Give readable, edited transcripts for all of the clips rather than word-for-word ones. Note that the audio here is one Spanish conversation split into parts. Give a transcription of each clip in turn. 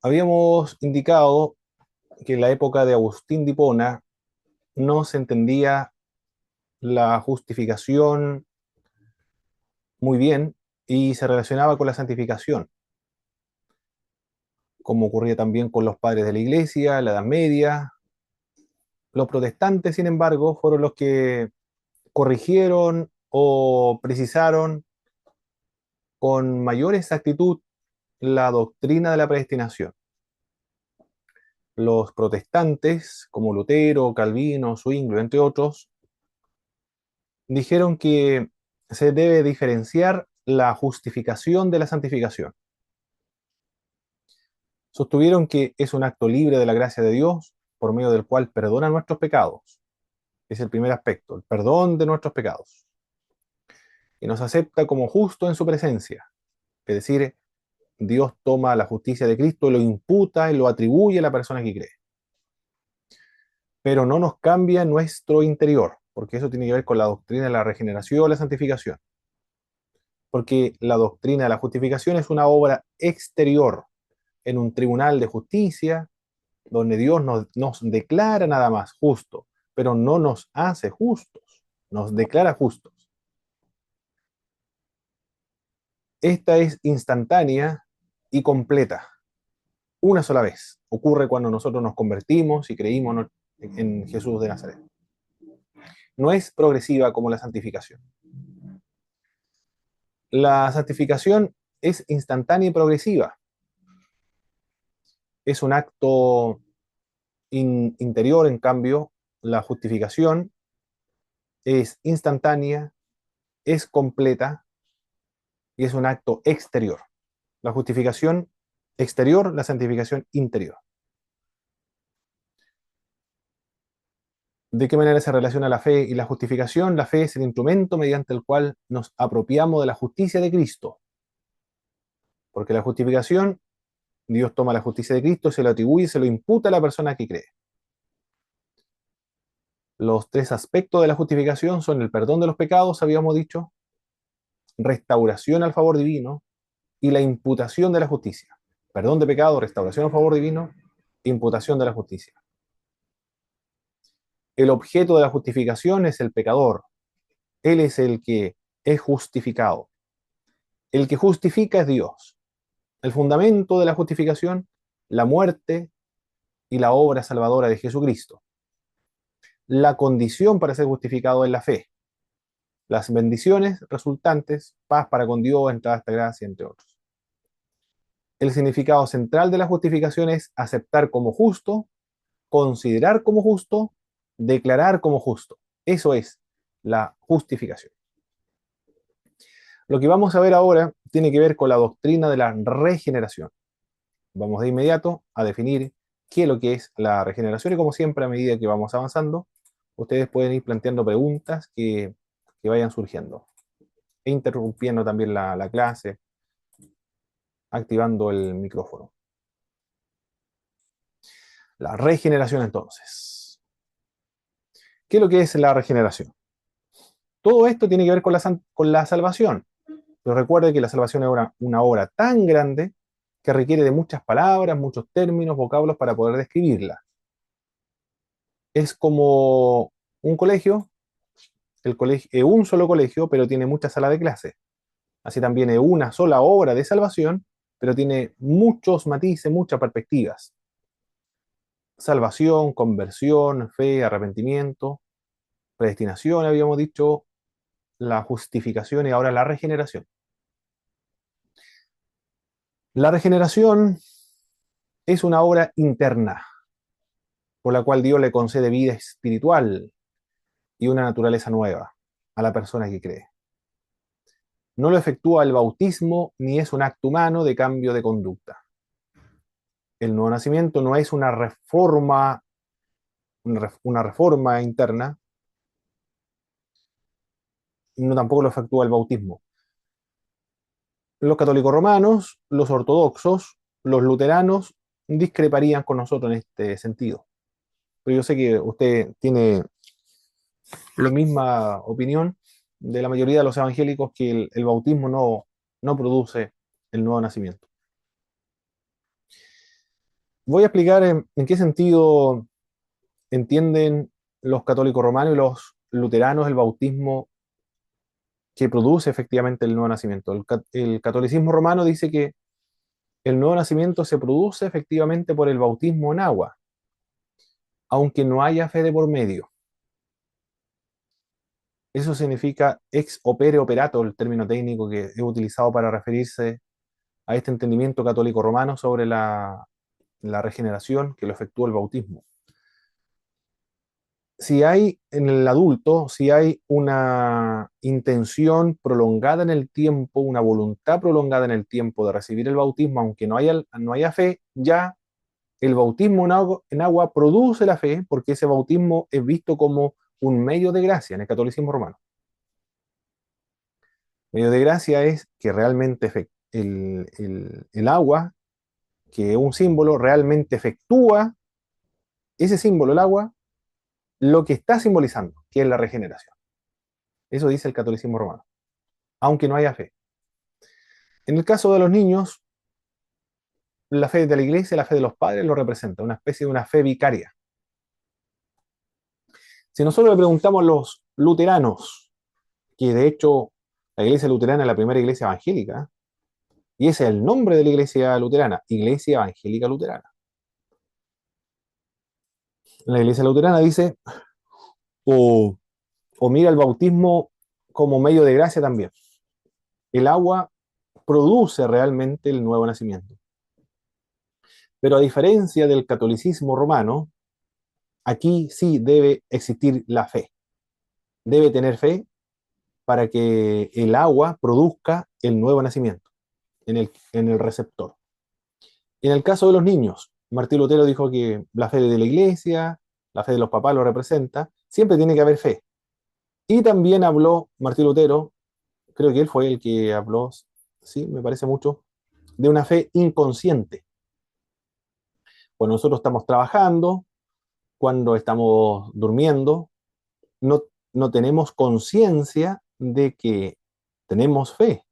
Habíamos indicado que en la época de Agustín de Hipona no se entendía la justificación muy bien y se relacionaba con la santificación, como ocurría también con los padres de la Iglesia, en la Edad Media. Los protestantes, sin embargo, fueron los que corrigieron o precisaron con mayor exactitud la doctrina de la predestinación. Los protestantes, como Lutero, Calvino, Zwinglio, entre otros, dijeron que se debe diferenciar la justificación de la santificación. Sostuvieron que es un acto libre de la gracia de Dios por medio del cual perdona nuestros pecados. Es el primer aspecto, el perdón de nuestros pecados. Y nos acepta como justo en su presencia. Es decir, Dios toma la justicia de Cristo y lo imputa y lo atribuye a la persona que cree. Pero no nos cambia nuestro interior, porque eso tiene que ver con la doctrina de la regeneración o la santificación. Porque la doctrina de la justificación es una obra exterior en un tribunal de justicia, donde Dios nos declara nada más justo, pero no nos hace justos, nos declara justos. Esta es instantánea y completa, una sola vez. Ocurre cuando nosotros nos convertimos y creímos en Jesús de Nazaret. No es progresiva como la santificación. La santificación es instantánea y progresiva. Es un acto interior, en cambio, la justificación es instantánea, es completa y es un acto exterior. La justificación exterior, la santificación interior. ¿De qué manera se relaciona la fe y la justificación? La fe es el instrumento mediante el cual nos apropiamos de la justicia de Cristo. Porque la justificación, Dios toma la justicia de Cristo, se lo atribuye, se lo imputa a la persona que cree. Los tres aspectos de la justificación son el perdón de los pecados, habíamos dicho, restauración al favor divino y la imputación de la justicia. Perdón de pecado, restauración al favor divino, imputación de la justicia. El objeto de la justificación es el pecador. Él es el que es justificado. El que justifica es Dios. El fundamento de la justificación, la muerte y la obra salvadora de Jesucristo. La condición para ser justificado es la fe. Las bendiciones resultantes, paz para con Dios, entrada a esta gracia, entre otros. El significado central de la justificación es aceptar como justo, considerar como justo, declarar como justo. Eso es la justificación. Lo que vamos a ver ahora tiene que ver con la doctrina de la regeneración. Vamos de inmediato a definir qué es lo que es la regeneración y como siempre a medida que vamos avanzando, ustedes pueden ir planteando preguntas que vayan surgiendo e interrumpiendo también la clase, activando el micrófono. La regeneración entonces. ¿Qué es lo que es la regeneración? Todo esto tiene que ver con la salvación. Pero recuerde que la salvación es una obra tan grande que requiere de muchas palabras, muchos términos, vocablos para poder describirla. Es como un colegio, el colegio es un solo colegio, pero tiene muchas salas de clase. Así también es una sola obra de salvación, pero tiene muchos matices, muchas perspectivas. Salvación, conversión, fe, arrepentimiento, predestinación, habíamos dicho, la justificación y ahora la regeneración. La regeneración es una obra interna, por la cual Dios le concede vida espiritual y una naturaleza nueva a la persona que cree. No lo efectúa el bautismo ni es un acto humano de cambio de conducta. El nuevo nacimiento no es una reforma interna, no tampoco lo efectúa el bautismo. Los católicos romanos, los ortodoxos, los luteranos discreparían con nosotros en este sentido. Pero yo sé que usted tiene la misma opinión de la mayoría de los evangélicos que el bautismo no produce el nuevo nacimiento. Voy a explicar en qué sentido entienden los católicos romanos y los luteranos el bautismo que produce efectivamente el nuevo nacimiento. El catolicismo romano dice que el nuevo nacimiento se produce efectivamente por el bautismo en agua, aunque no haya fe de por medio. Eso significa ex opere operato, el término técnico que es utilizado para referirse a este entendimiento católico romano sobre la regeneración que lo efectúa el bautismo. Si hay en el adulto, si hay una intención prolongada en el tiempo, una voluntad prolongada en el tiempo de recibir el bautismo, aunque no haya fe, ya el bautismo en agua produce la fe, porque ese bautismo es visto como un medio de gracia en el catolicismo romano. Medio de gracia es que realmente el agua, que es un símbolo, realmente efectúa ese símbolo, el agua, lo que está simbolizando, que es la regeneración. Eso dice el catolicismo romano, aunque no haya fe. En el caso de los niños, la fe de la iglesia, la fe de los padres lo representa, una especie de una fe vicaria. Si nosotros le preguntamos a los luteranos, que de hecho la iglesia luterana es la primera iglesia evangélica, y ese es el nombre de la iglesia luterana, Iglesia Evangélica Luterana. La iglesia luterana dice, o, o mira el bautismo como medio de gracia también. El agua produce realmente el nuevo nacimiento. Pero a diferencia del catolicismo romano, aquí sí debe existir la fe. Debe tener fe para que el agua produzca el nuevo nacimiento en el receptor. En el caso de los niños, Martín Lutero dijo que la fe de la iglesia, la fe de los papás lo representa, siempre tiene que haber fe. Y también habló Martín Lutero, creo que él fue el que habló, sí, me parece mucho, de una fe inconsciente. Cuando nosotros estamos trabajando, cuando estamos durmiendo, no, no tenemos conciencia de que tenemos fe,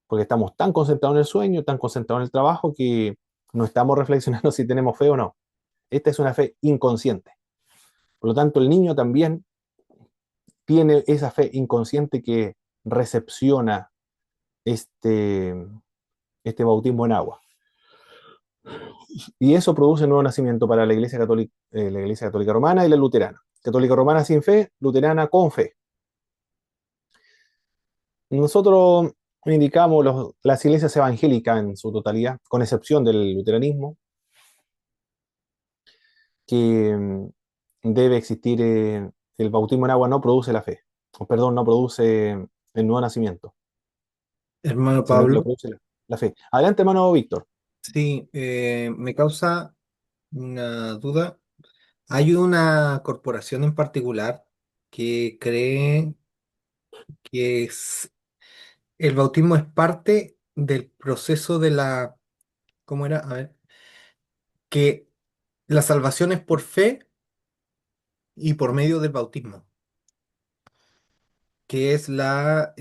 porque estamos tan concentrados en el sueño, tan concentrados en el trabajo, que no estamos reflexionando si tenemos fe o no. Esta es una fe inconsciente. Por lo tanto, el niño también tiene esa fe inconsciente que recepciona este, este bautismo en agua. Y eso produce un nuevo nacimiento para la Iglesia Católica Romana y la Luterana. Católica Romana sin fe, Luterana con fe. Nosotros indicamos las iglesias evangélicas en su totalidad, con excepción del luteranismo, que debe existir el bautismo en agua no produce la fe, o perdón, no produce el nuevo nacimiento, Hermano sino que lo Pablo, produce la fe. Adelante, hermano Víctor. sí, me causa una duda. Hay una corporación en particular que cree que el bautismo es parte del proceso de la, ¿cómo era? A ver, que la salvación es por fe y por medio del bautismo, que es la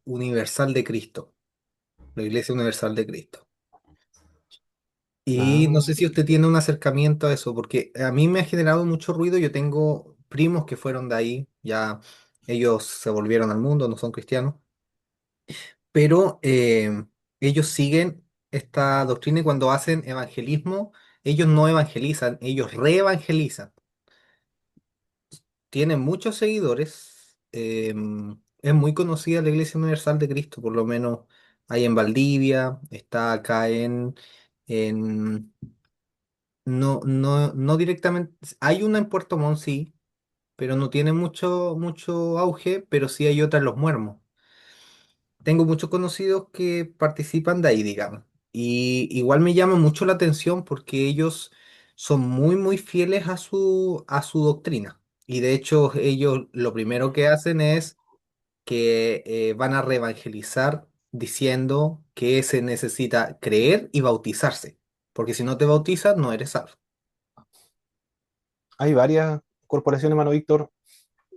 Universal de Cristo, la Iglesia Universal de Cristo. Y no Ah, sé si usted tiene un acercamiento a eso, porque a mí me ha generado mucho ruido. Yo tengo primos que fueron de ahí, ya ellos se volvieron al mundo, no son cristianos, pero ellos siguen esta doctrina y cuando hacen evangelismo, ellos no evangelizan, ellos reevangelizan. Tienen muchos seguidores, es muy conocida la Iglesia Universal de Cristo, por lo menos hay en Valdivia, está acá en no directamente. Hay una en Puerto Montt, sí, pero no tiene mucho auge, pero sí hay otra en Los Muermos. Tengo muchos conocidos que participan de ahí, digamos. Y igual me llama mucho la atención porque ellos son muy fieles a su doctrina. Y de hecho, ellos lo primero que hacen es que van a reevangelizar diciendo que se necesita creer y bautizarse. Porque si no te bautizas, no eres salvo. hay varias corporaciones, hermano Víctor,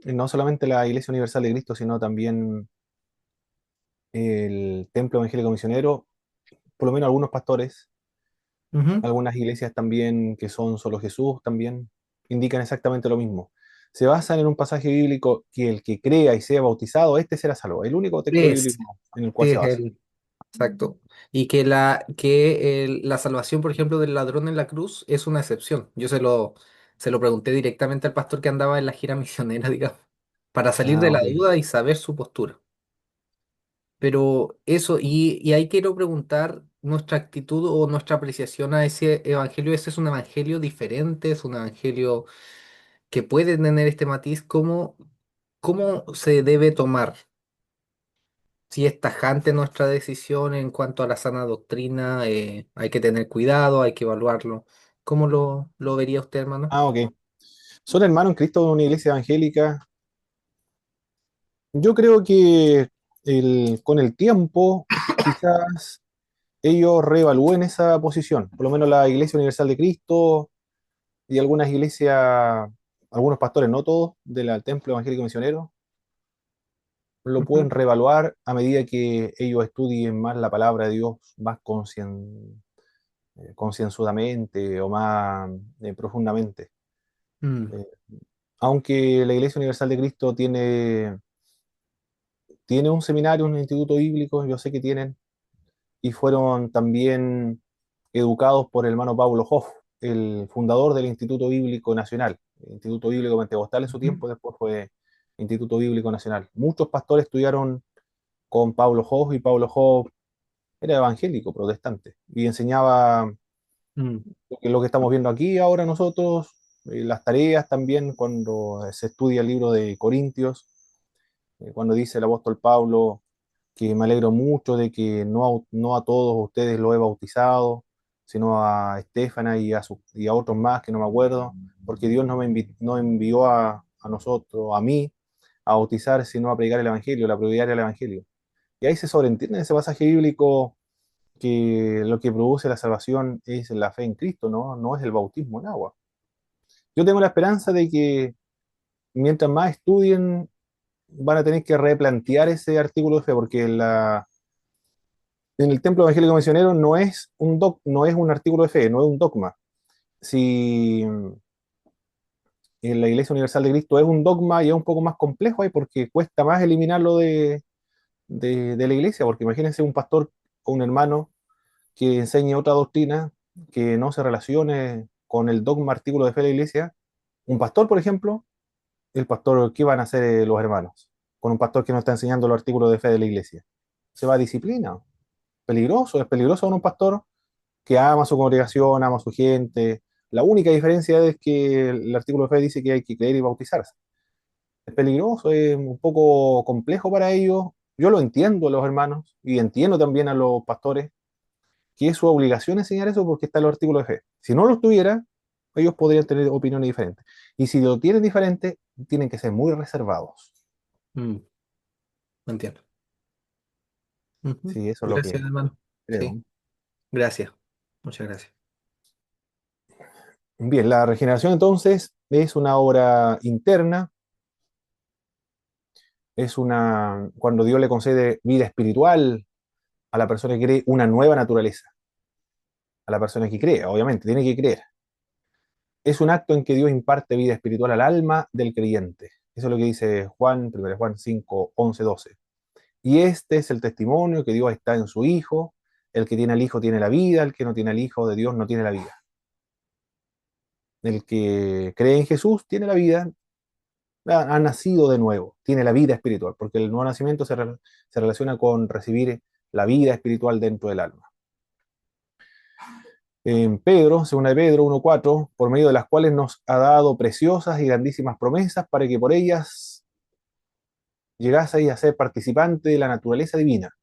no solamente la Iglesia Universal de Cristo, sino también el Templo Evangélico Misionero, por lo menos algunos pastores Ujú. Algunas iglesias también que son solo Jesús también indican exactamente lo mismo. Se basan en un pasaje bíblico que el que crea y sea bautizado, este será salvo. El único texto Es, bíblico en el cual sí, se es basa. el, exacto. Y que la salvación, por ejemplo, del ladrón en la cruz es una excepción. Se lo pregunté directamente al pastor que andaba en la gira misionera, digamos, para salir de Ah, la ok. duda y saber su postura. Pero eso, y ahí quiero preguntar nuestra actitud o nuestra apreciación a ese evangelio. ¿Ese es un evangelio diferente? ¿Es un evangelio que puede tener este matiz? ¿Cómo se debe tomar? Si es tajante nuestra decisión en cuanto a la sana doctrina, hay que tener cuidado, hay que evaluarlo. ¿Cómo lo vería usted, hermano? Ah, ok. Son hermanos en Cristo de una iglesia evangélica. Yo creo que con el tiempo quizás ellos reevalúen esa posición. Por lo menos la Iglesia Universal de Cristo y algunas iglesias, algunos pastores, no todos, del Templo Evangélico Misionero, lo Ujú. pueden reevaluar a medida que ellos estudien más la palabra de Dios, más concienzudamente o más profundamente. Mm, Eh, Aunque la Iglesia Universal de Cristo tiene un seminario, un instituto bíblico, yo sé que tienen, y fueron también educados por el hermano Paulo Hoff, el fundador del Instituto Bíblico Nacional. El Instituto Bíblico Pentecostal en su ujú, tiempo, después fue Instituto Bíblico Nacional. Muchos pastores estudiaron con Paulo Hoff y Paulo Hoff era evangélico, protestante, y enseñaba mm, lo que estamos viendo aquí ahora nosotros, las tareas también, cuando se estudia el libro de Corintios, cuando dice el apóstol Pablo que me alegro mucho de que no a todos ustedes lo he bautizado, sino a Estefana y a otros más que no me acuerdo, porque Dios no envió a nosotros, a mí, a bautizar, sino a predicar el Evangelio, la prioridad del Evangelio. Y ahí se sobreentiende en ese pasaje bíblico que lo que produce la salvación es la fe en Cristo, ¿no? No es el bautismo en agua. Yo tengo la esperanza de que mientras más estudien, van a tener que replantear ese artículo de fe, porque en el templo evangélico misionero no es un artículo de fe, no es un dogma. Si en la Iglesia Universal de Cristo es un dogma y es un poco más complejo ahí porque cuesta más eliminarlo de la iglesia, porque imagínense un pastor o un hermano que enseñe otra doctrina que no se relacione con el dogma artículo de fe de la iglesia. Un pastor, por ejemplo, el pastor, ¿qué van a hacer los hermanos? Con un pastor que no está enseñando los artículos de fe de la iglesia. Se va a disciplina. Peligroso, es peligroso con un pastor que ama a su congregación, ama a su gente. La única diferencia es que el artículo de fe dice que hay que creer y bautizarse. Es peligroso, es un poco complejo para ellos. Yo lo entiendo a los hermanos y entiendo también a los pastores que es su obligación enseñar eso porque está en los artículos de fe. Si no lo tuviera, ellos podrían tener opiniones diferentes. Y si lo tienen diferente, tienen que ser muy reservados. mm, entiendo. Ujú. Sí, eso es lo Gracias, que hermano. creo. Sí, gracias. Muchas gracias. Bien, la regeneración entonces es una obra interna, cuando Dios le concede vida espiritual a la persona que cree una nueva naturaleza, a la persona que cree, obviamente, tiene que creer. Es un acto en que Dios imparte vida espiritual al alma del creyente. Eso es lo que dice Juan, 1 Juan 5, 11, 12. Y este es el testimonio que Dios está en su Hijo. El que tiene al Hijo tiene la vida, el que no tiene al Hijo de Dios no tiene la vida. El que cree en Jesús tiene la vida, ha nacido de nuevo, tiene la vida espiritual, porque el nuevo nacimiento se relaciona con recibir la vida espiritual dentro del alma. En Pedro, segunda de Pedro 1:4, por medio de las cuales nos ha dado preciosas y grandísimas promesas para que por ellas llegaseis a ser participante de la naturaleza divina.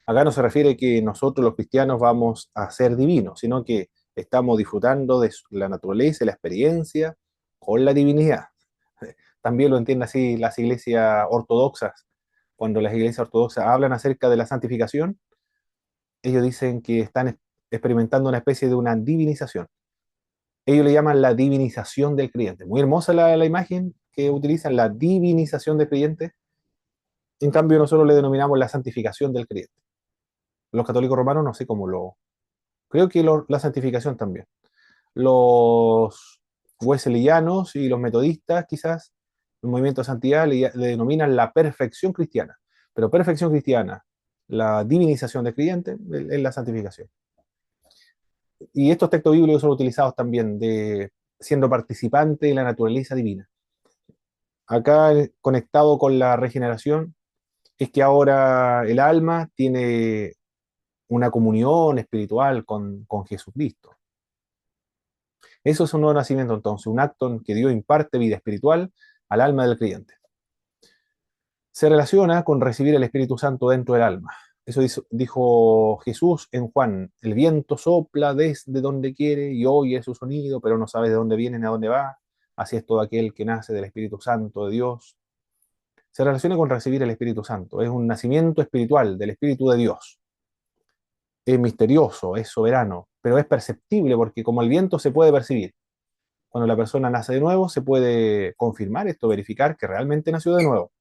Acá no se refiere que nosotros los cristianos vamos a ser divinos, sino que estamos disfrutando de la naturaleza y la experiencia con la divinidad. También lo entienden así las iglesias ortodoxas. Cuando las iglesias ortodoxas hablan acerca de la santificación, ellos dicen que están experimentando una especie de una divinización. Ellos le llaman la divinización del creyente. Muy hermosa la imagen que utilizan, la divinización del creyente. En cambio, nosotros le denominamos la santificación del creyente. Los católicos romanos no sé Creo que la santificación también. Los wesleyanos y los metodistas, quizás, el movimiento de santidad le denominan la perfección cristiana. Pero perfección cristiana, la divinización del creyente, es la santificación. Y estos textos bíblicos son utilizados también de siendo participante de la naturaleza divina. Acá, conectado con la regeneración, es que ahora el alma tiene una comunión espiritual con Jesucristo. Eso es un nuevo nacimiento entonces, un acto en que Dios imparte vida espiritual al alma del creyente. Se relaciona con recibir el Espíritu Santo dentro del alma. Eso dijo Jesús en Juan: el viento sopla desde donde quiere y oye su sonido, pero no sabe de dónde viene ni a dónde va. Así es todo aquel que nace del Espíritu Santo de Dios. Se relaciona con recibir el Espíritu Santo. Es un nacimiento espiritual del Espíritu de Dios. Es misterioso, es soberano, pero es perceptible porque como el viento se puede percibir. Cuando la persona nace de nuevo, se puede confirmar esto, verificar que realmente nació de nuevo.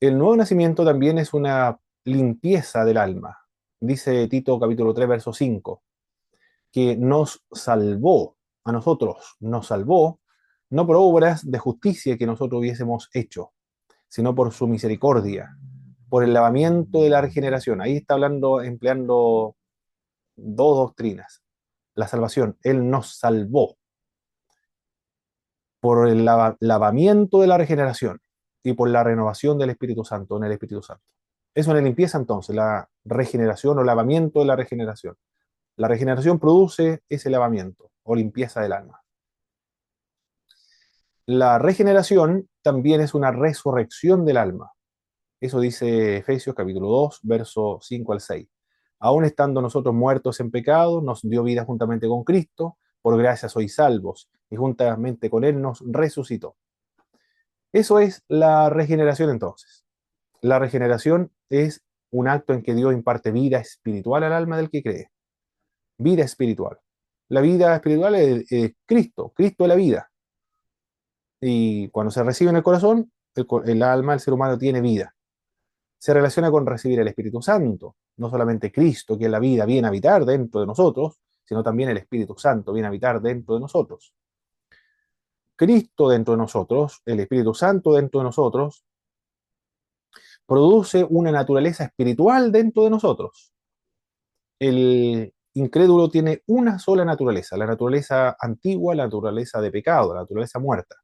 El nuevo nacimiento también es una limpieza del alma. Dice Tito capítulo 3, verso 5, que nos salvó, a nosotros nos salvó, no por obras de justicia que nosotros hubiésemos hecho, sino por su misericordia, por el lavamiento de la regeneración. Ahí está hablando, empleando dos doctrinas. La salvación, Él nos salvó por el lavamiento de la regeneración y por la renovación del Espíritu Santo en el Espíritu Santo. Es una limpieza entonces, la regeneración o lavamiento de la regeneración. La regeneración produce ese lavamiento o limpieza del alma. La regeneración también es una resurrección del alma. Eso dice Efesios capítulo 2, verso 5 al 6. Aún estando nosotros muertos en pecado, nos dio vida juntamente con Cristo, por gracia sois salvos, y juntamente con Él nos resucitó. Eso es la regeneración entonces. La regeneración es un acto en que Dios imparte vida espiritual al alma del que cree. Vida espiritual. La vida espiritual es Cristo, Cristo es la vida. Y cuando se recibe en el corazón, el alma, el ser humano tiene vida. Se relaciona con recibir el Espíritu Santo. No solamente Cristo, que es la vida, viene a habitar dentro de nosotros, sino también el Espíritu Santo viene a habitar dentro de nosotros. Cristo dentro de nosotros, el Espíritu Santo dentro de nosotros, produce una naturaleza espiritual dentro de nosotros. El incrédulo tiene una sola naturaleza, la naturaleza antigua, la naturaleza de pecado, la naturaleza muerta.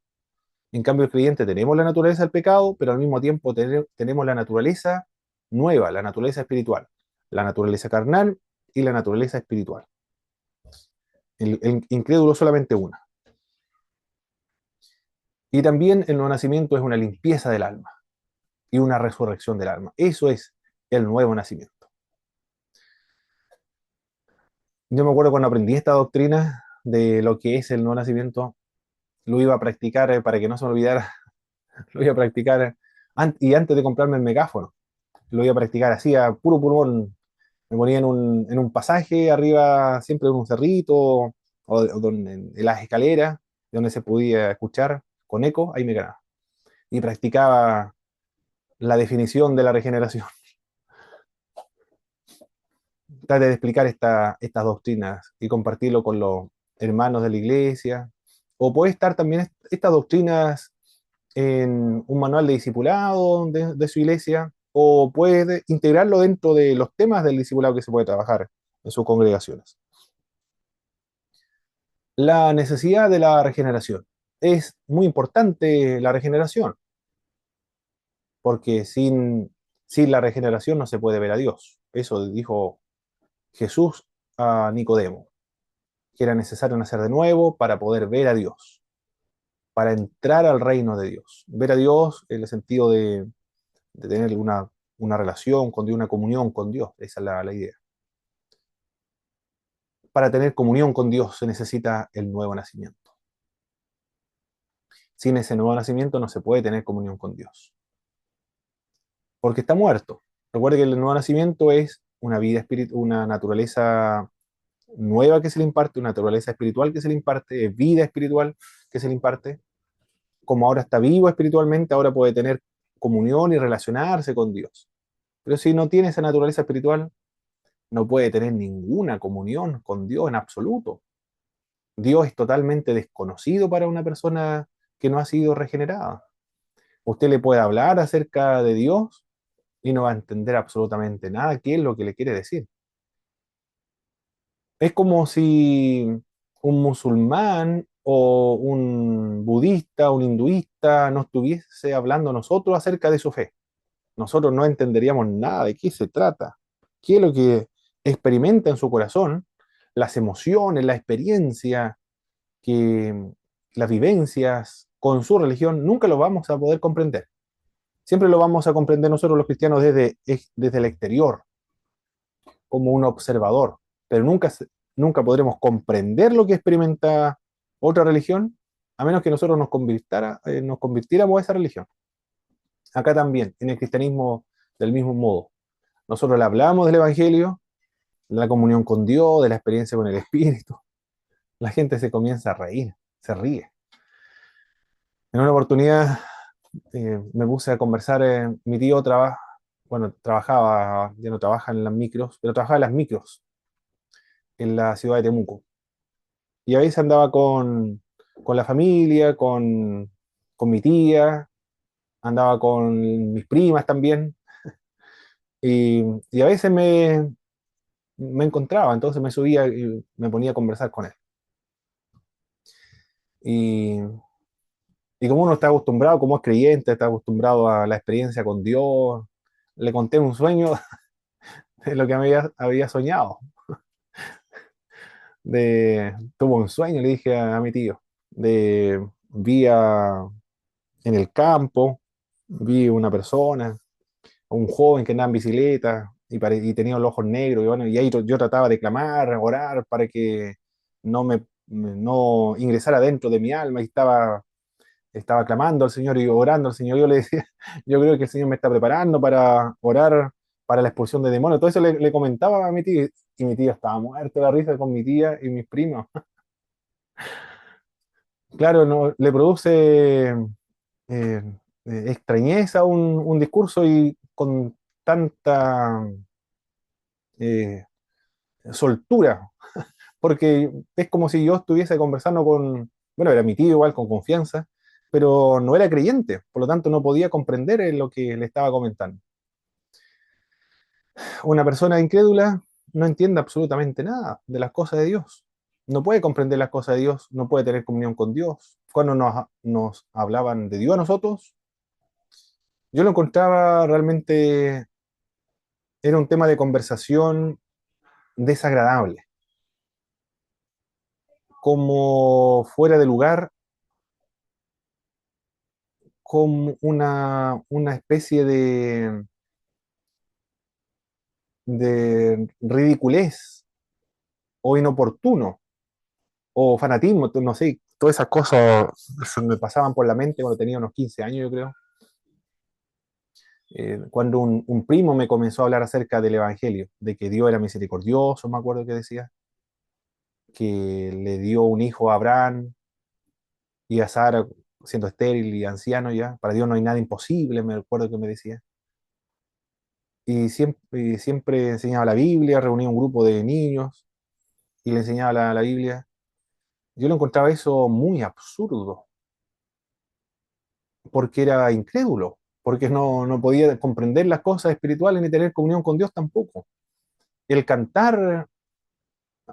En cambio, el creyente tenemos la naturaleza del pecado, pero al mismo tiempo tenemos la naturaleza nueva, la naturaleza espiritual, la naturaleza carnal y la naturaleza espiritual. El incrédulo solamente una. Y también el nuevo nacimiento es una limpieza del alma y una resurrección del alma. Eso es el nuevo nacimiento. Yo me acuerdo cuando aprendí esta doctrina de lo que es el nuevo nacimiento, lo iba a practicar para que no se me olvidara, lo iba a practicar y antes de comprarme el megáfono, lo iba a practicar así a puro pulmón. Me ponía en un pasaje arriba, siempre en un cerrito, en las escaleras, donde se podía escuchar con eco, ahí me quedaba. Y practicaba la definición de la regeneración. Trate de explicar estas doctrinas y compartirlo con los hermanos de la iglesia. O puede estar también estas doctrinas en un manual de discipulado de su iglesia, o puede integrarlo dentro de los temas del discipulado que se puede trabajar en sus congregaciones. La necesidad de la regeneración. Es muy importante la regeneración, porque sin la regeneración no se puede ver a Dios. Eso dijo Jesús a Nicodemo, que era necesario nacer de nuevo para poder ver a Dios, para entrar al reino de Dios. Ver a Dios en el sentido de tener una relación con Dios, una comunión con Dios. Esa es la idea. Para tener comunión con Dios se necesita el nuevo nacimiento. Sin ese nuevo nacimiento no se puede tener comunión con Dios, porque está muerto. Recuerde que el nuevo nacimiento es una vida espiritual, una naturaleza nueva que se le imparte, una naturaleza espiritual que se le imparte, es vida espiritual que se le imparte. Como ahora está vivo espiritualmente, ahora puede tener comunión y relacionarse con Dios. Pero si no tiene esa naturaleza espiritual, no puede tener ninguna comunión con Dios en absoluto. Dios es totalmente desconocido para una persona que no ha sido regenerada. Usted le puede hablar acerca de Dios y no va a entender absolutamente nada qué es lo que le quiere decir. Es como si un musulmán o un budista, un hinduista nos estuviese hablando a nosotros acerca de su fe. Nosotros no entenderíamos nada de qué se trata, qué es lo que experimenta en su corazón, las emociones, la experiencia, que las vivencias con su religión, nunca lo vamos a poder comprender. Siempre lo vamos a comprender nosotros los cristianos desde el exterior, como un observador, pero nunca podremos comprender lo que experimenta otra religión, a menos que nosotros nos convirtiéramos a esa religión. Acá también, en el cristianismo, del mismo modo. Nosotros le hablamos del Evangelio, de la comunión con Dios, de la experiencia con el Espíritu. La gente se comienza a reír, se ríe. En una oportunidad me puse a conversar, mi tío trabajaba, ya no trabaja en las micros, pero trabajaba en las micros en la ciudad de Temuco. Y a veces andaba con la familia, con mi tía, andaba con mis primas también, y a veces me encontraba, entonces me subía y me ponía a conversar con él. Y, y como uno está acostumbrado, como es creyente, está acostumbrado a la experiencia con Dios, le conté un sueño de lo que había soñado. Tuvo un sueño, le dije a mi tío, en el campo, vi una persona, un joven que andaba en bicicleta y tenía los ojos negros, y bueno, y ahí yo trataba de clamar, orar para que no ingresara dentro de mi alma, y estaba clamando al Señor y orando al Señor. Yo le decía, yo creo que el Señor me está preparando para orar para la expulsión de demonios. Todo eso le comentaba a mi tía, y mi tía estaba muerta de la risa con mi tía y mis primos. Claro, no, le produce extrañeza un discurso y con tanta eh, soltura, porque es como si yo estuviese conversando bueno, era mi tío igual, con confianza, pero no era creyente, por lo tanto no podía comprender lo que le estaba comentando. Una persona incrédula no entiende absolutamente nada de las cosas de Dios, no puede comprender las cosas de Dios, no puede tener comunión con Dios. Cuando nos hablaban de Dios a nosotros, yo lo encontraba realmente, era un tema de conversación desagradable, como fuera de lugar, como una especie de ridiculez o inoportuno o fanatismo, no sé, todas esas cosas se me pasaban por la mente cuando tenía unos 15 años, yo creo. Cuando un primo me comenzó a hablar acerca del Evangelio, de que Dios era misericordioso, me acuerdo que decía, que le dio un hijo a Abraham y a Sara siendo estéril y anciano ya, para Dios no hay nada imposible, me acuerdo que me decía. Y siempre enseñaba la Biblia, reunía un grupo de niños y le enseñaba la Biblia. Yo lo encontraba eso muy absurdo, porque era incrédulo, porque no podía comprender las cosas espirituales ni tener comunión con Dios tampoco. El cantar,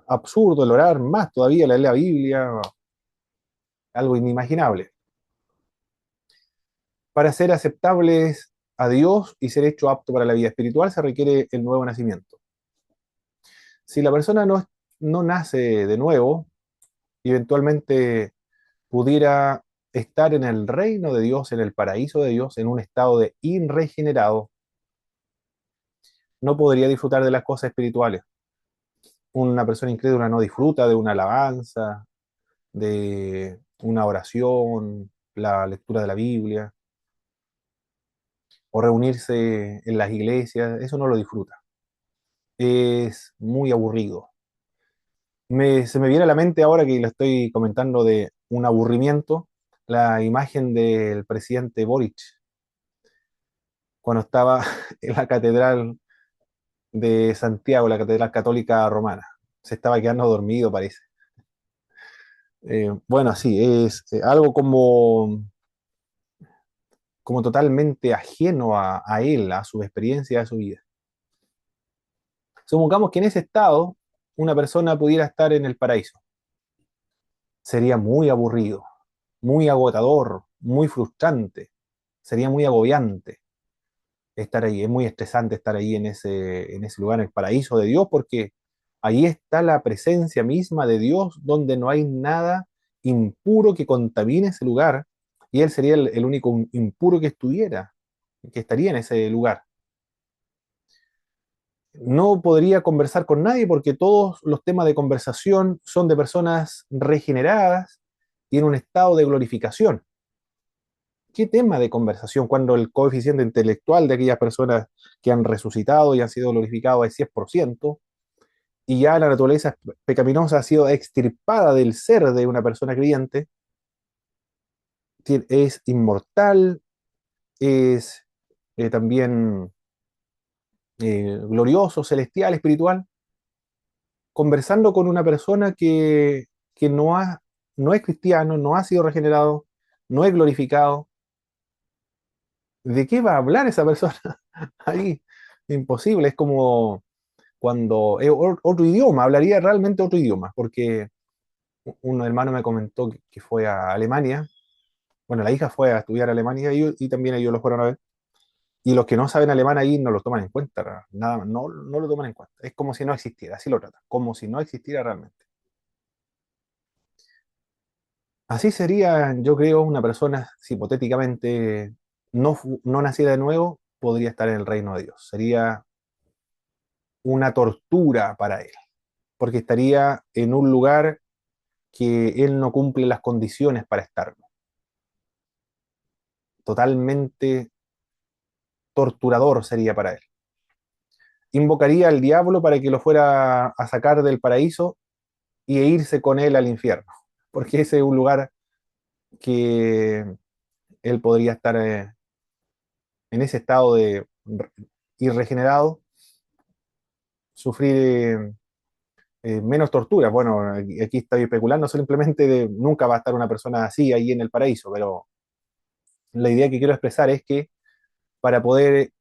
absurdo, el orar más todavía, leer la Biblia, algo inimaginable. Para ser aceptables a Dios y ser hecho apto para la vida espiritual se requiere el nuevo nacimiento. Si la persona no nace de nuevo, eventualmente pudiera estar en el reino de Dios, en el paraíso de Dios, en un estado de irregenerado, no podría disfrutar de las cosas espirituales. Una persona incrédula no disfruta de una alabanza, de una oración, la lectura de la Biblia, o reunirse en las iglesias, eso no lo disfruta. Es muy aburrido. Se me viene a la mente ahora que lo estoy comentando de un aburrimiento, la imagen del presidente Boric, cuando estaba en la catedral de Santiago, la Catedral Católica Romana. Se estaba quedando dormido, parece. Bueno, sí, es algo como totalmente ajeno a él, a su experiencia, a su vida. Supongamos que en ese estado una persona pudiera estar en el paraíso. Sería muy aburrido, muy agotador, muy frustrante, sería muy agobiante estar ahí. Es muy estresante estar ahí en ese lugar, en el paraíso de Dios, porque ahí está la presencia misma de Dios, donde no hay nada impuro que contamine ese lugar, y Él sería el único impuro que estuviera, que estaría en ese lugar. No podría conversar con nadie porque todos los temas de conversación son de personas regeneradas y en un estado de glorificación. ¿Qué tema de conversación cuando el coeficiente intelectual de aquellas personas que han resucitado y han sido glorificados es 10% y ya la naturaleza pecaminosa ha sido extirpada del ser de una persona creyente? Es inmortal, es también glorioso, celestial, espiritual, conversando con una persona que no es cristiano, no ha sido regenerado, no es glorificado. ¿De qué va a hablar esa persona? Ahí, imposible, es como cuando es otro idioma, hablaría realmente otro idioma, porque un hermano me comentó que fue a Alemania, bueno, la hija fue a estudiar a Alemania y también ellos lo fueron a ver, y los que no saben alemán ahí no lo toman en cuenta, nada, no lo toman en cuenta, es como si no existiera, así lo tratan, como si no existiera realmente. Así sería, yo creo, una persona, si hipotéticamente no naciera de nuevo, podría estar en el reino de Dios. Sería una tortura para él, porque estaría en un lugar que él no cumple las condiciones para estar. Totalmente torturador sería para él. Invocaría al diablo para que lo fuera a sacar del paraíso e irse con él al infierno, porque ese es un lugar que él podría estar en ese estado de irregenerado, sufrir menos torturas. Bueno, aquí estoy especulando simplemente de nunca va a estar una persona así ahí en el paraíso, pero la idea que quiero expresar es que para poder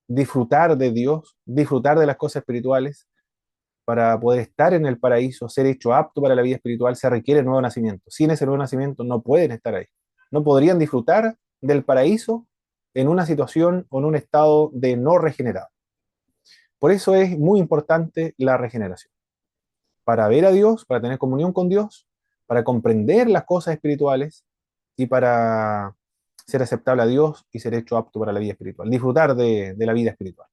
disfrutar de Dios, disfrutar de las cosas espirituales, para poder estar en el paraíso, ser hecho apto para la vida espiritual, se requiere nuevo nacimiento. Sin ese nuevo nacimiento no pueden estar ahí. No podrían disfrutar del paraíso en una situación o en un estado de no regenerado. Por eso es muy importante la regeneración. Para ver a Dios, para tener comunión con Dios, para comprender las cosas espirituales y para ser aceptable a Dios y ser hecho apto para la vida espiritual. Disfrutar de la vida espiritual.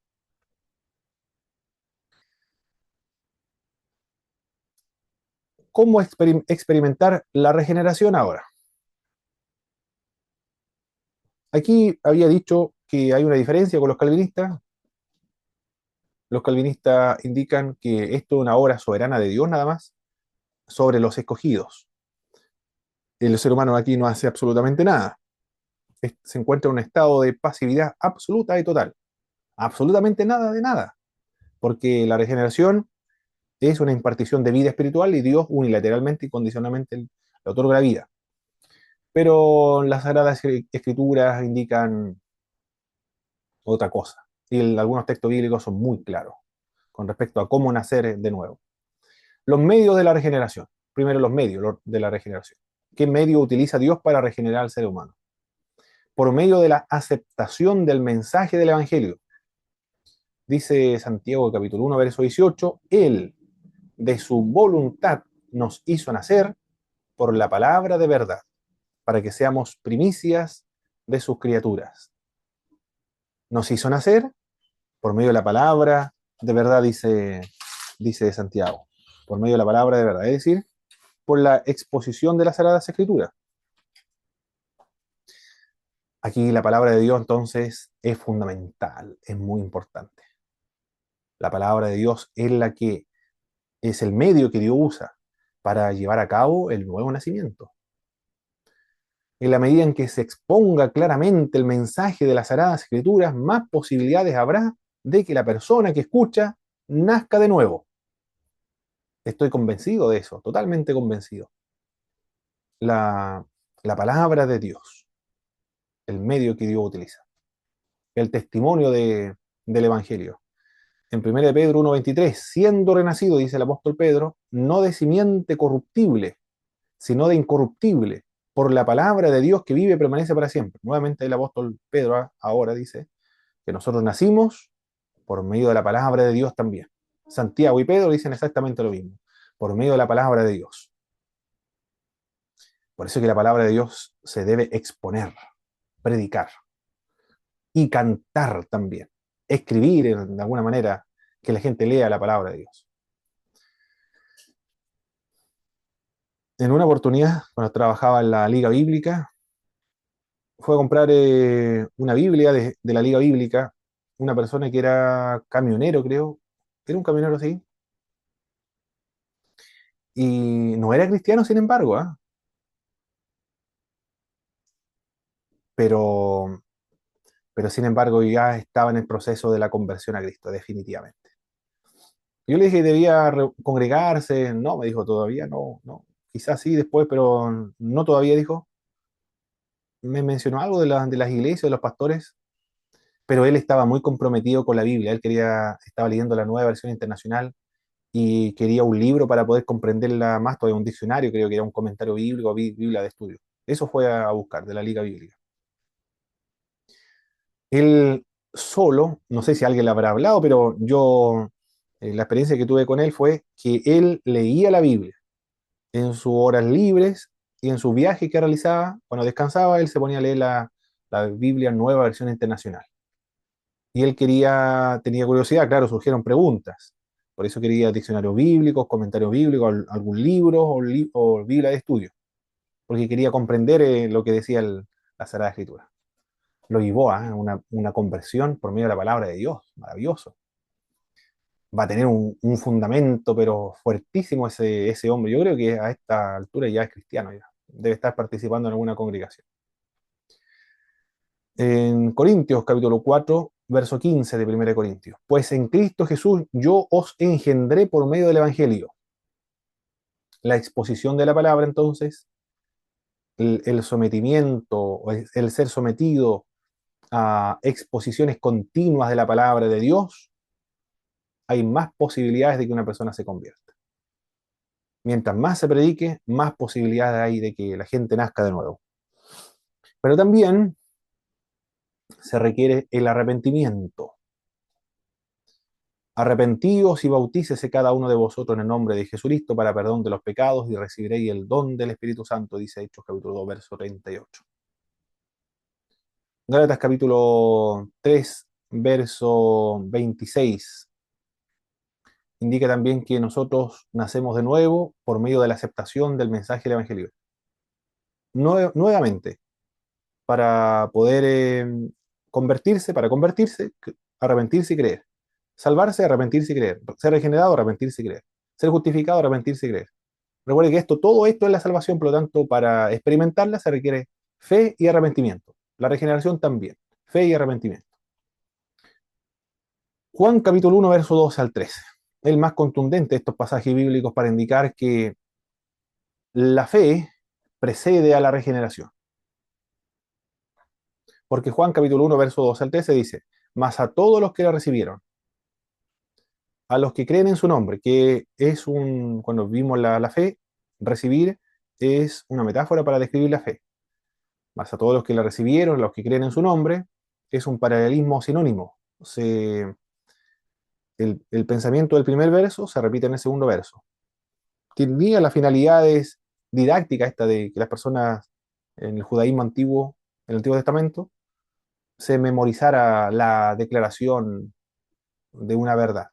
¿Cómo experimentar la regeneración ahora? Aquí había dicho que hay una diferencia con los calvinistas. Los calvinistas indican que esto es una obra soberana de Dios nada más sobre los escogidos. El ser humano aquí no hace absolutamente nada. Se encuentra en un estado de pasividad absoluta y total. Absolutamente nada de nada. Porque la regeneración es una impartición de vida espiritual y Dios unilateralmente y condicionalmente le otorga la vida. Pero las Sagradas Escrituras indican otra cosa. Y algunos textos bíblicos son muy claros con respecto a cómo nacer de nuevo. Los medios de la regeneración. Primero, los medios de la regeneración. ¿Qué medio utiliza Dios para regenerar al ser humano? Por medio de la aceptación del mensaje del Evangelio. Dice Santiago capítulo 1, verso 18, Él, de su voluntad, nos hizo nacer por la palabra de verdad, para que seamos primicias de sus criaturas. Nos hizo nacer por medio de la palabra de verdad, dice Santiago, por medio de la palabra de verdad, es decir, por la exposición de las Sagradas Escrituras. Aquí la palabra de Dios entonces es fundamental, es muy importante. La palabra de Dios es la que es el medio que Dios usa para llevar a cabo el nuevo nacimiento. En la medida en que se exponga claramente el mensaje de las Sagradas Escrituras, más posibilidades habrá de que la persona que escucha nazca de nuevo. Estoy convencido de eso, totalmente convencido. La, la palabra de Dios, el medio que Dios utiliza, el testimonio del Evangelio. En 1 de Pedro 1:23, siendo renacido, dice el apóstol Pedro, no de simiente corruptible, sino de incorruptible, por la palabra de Dios que vive y permanece para siempre. Nuevamente el apóstol Pedro ahora dice que nosotros nacimos por medio de la palabra de Dios también. Santiago y Pedro dicen exactamente lo mismo, por medio de la palabra de Dios. Por eso es que la palabra de Dios se debe exponer, predicar y cantar también, escribir de alguna manera que la gente lea la palabra de Dios. En una oportunidad, cuando trabajaba en la Liga Bíblica, fue a comprar una Biblia de la Liga Bíblica, una persona que era camionero, creo, era un camionero así, y no era cristiano, sin embargo, ¿eh? Pero, pero sin embargo ya estaba en el proceso de la conversión a Cristo, definitivamente. Yo le dije que debía congregarse, no, me dijo, todavía no, no, quizás sí después, pero no todavía, dijo. Me mencionó algo de las iglesias, de los pastores, pero él estaba muy comprometido con la Biblia, él estaba leyendo la nueva versión internacional y quería un libro para poder comprenderla más, todavía un diccionario, creo que era un comentario bíblico, Biblia de estudio. Eso fue a buscar de la Liga Bíblica. Él solo, no sé si alguien le habrá hablado, pero yo, la experiencia que tuve con él fue que él leía la Biblia en sus horas libres y en sus viajes que realizaba, cuando descansaba, él se ponía a leer la Biblia nueva versión internacional. Y él tenía curiosidad, claro, surgieron preguntas. Por eso quería diccionarios bíblicos, comentarios bíblicos, algún libro o Biblia de estudio, porque quería comprender lo que decía la Sagrada Escritura. Lo llevó a una conversión por medio de la palabra de Dios, maravilloso. Va a tener un fundamento, pero fuertísimo ese hombre. Yo creo que a esta altura ya es cristiano, ya. Debe estar participando en alguna congregación. En Corintios capítulo 4 verso 15 de 1 Corintios. Pues en Cristo Jesús yo os engendré por medio del Evangelio. La exposición de la palabra, entonces, el sometimiento, el ser sometido a exposiciones continuas de la palabra de Dios, hay más posibilidades de que una persona se convierta. Mientras más se predique, más posibilidades hay de que la gente nazca de nuevo. Pero también se requiere el arrepentimiento. Arrepentíos y bautícese cada uno de vosotros en el nombre de Jesucristo para perdón de los pecados y recibiréis el don del Espíritu Santo, dice Hechos capítulo 2, verso 38. Gálatas capítulo 3, verso 26. Indica también que nosotros nacemos de nuevo por medio de la aceptación del mensaje del Evangelio. Nuevamente, para poder para convertirse, arrepentirse y creer. Salvarse, arrepentirse y creer. Ser regenerado, arrepentirse y creer. Ser justificado, arrepentirse y creer. Recuerde que todo esto es la salvación, por lo tanto, para experimentarla se requiere fe y arrepentimiento. La regeneración también, fe y arrepentimiento. Juan capítulo 1, verso 12 al 13. El más contundente de estos pasajes bíblicos para indicar que la fe precede a la regeneración. Porque Juan capítulo 1, verso 12 al 13 dice, mas a todos los que la recibieron, a los que creen en su nombre, que es cuando vimos la fe, recibir es una metáfora para describir la fe. Mas a todos los que la recibieron, los que creen en su nombre, es un paralelismo sinónimo. El pensamiento del primer verso se repite en el segundo verso. Tenía las finalidades didácticas esta de que las personas en el judaísmo antiguo, en el Antiguo Testamento, se memorizara la declaración de una verdad.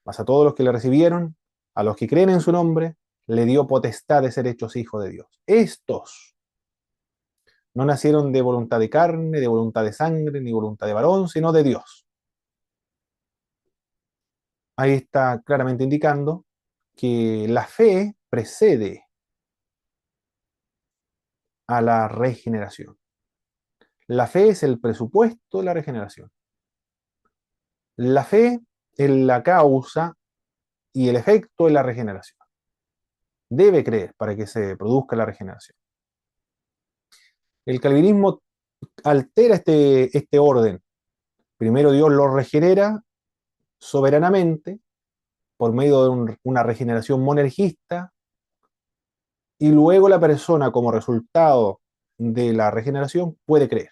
Mas a todos los que le recibieron, a los que creen en su nombre, le dio potestad de ser hechos hijos de Dios. Estos no nacieron de voluntad de carne, de voluntad de sangre, ni voluntad de varón, sino de Dios. Ahí está claramente indicando que la fe precede a la regeneración. La fe es el presupuesto de la regeneración. La fe es la causa y el efecto es la regeneración. Debe creer para que se produzca la regeneración. El calvinismo altera este orden. Primero Dios lo regenera soberanamente por medio de una regeneración monergista y luego la persona como resultado de la regeneración puede creer.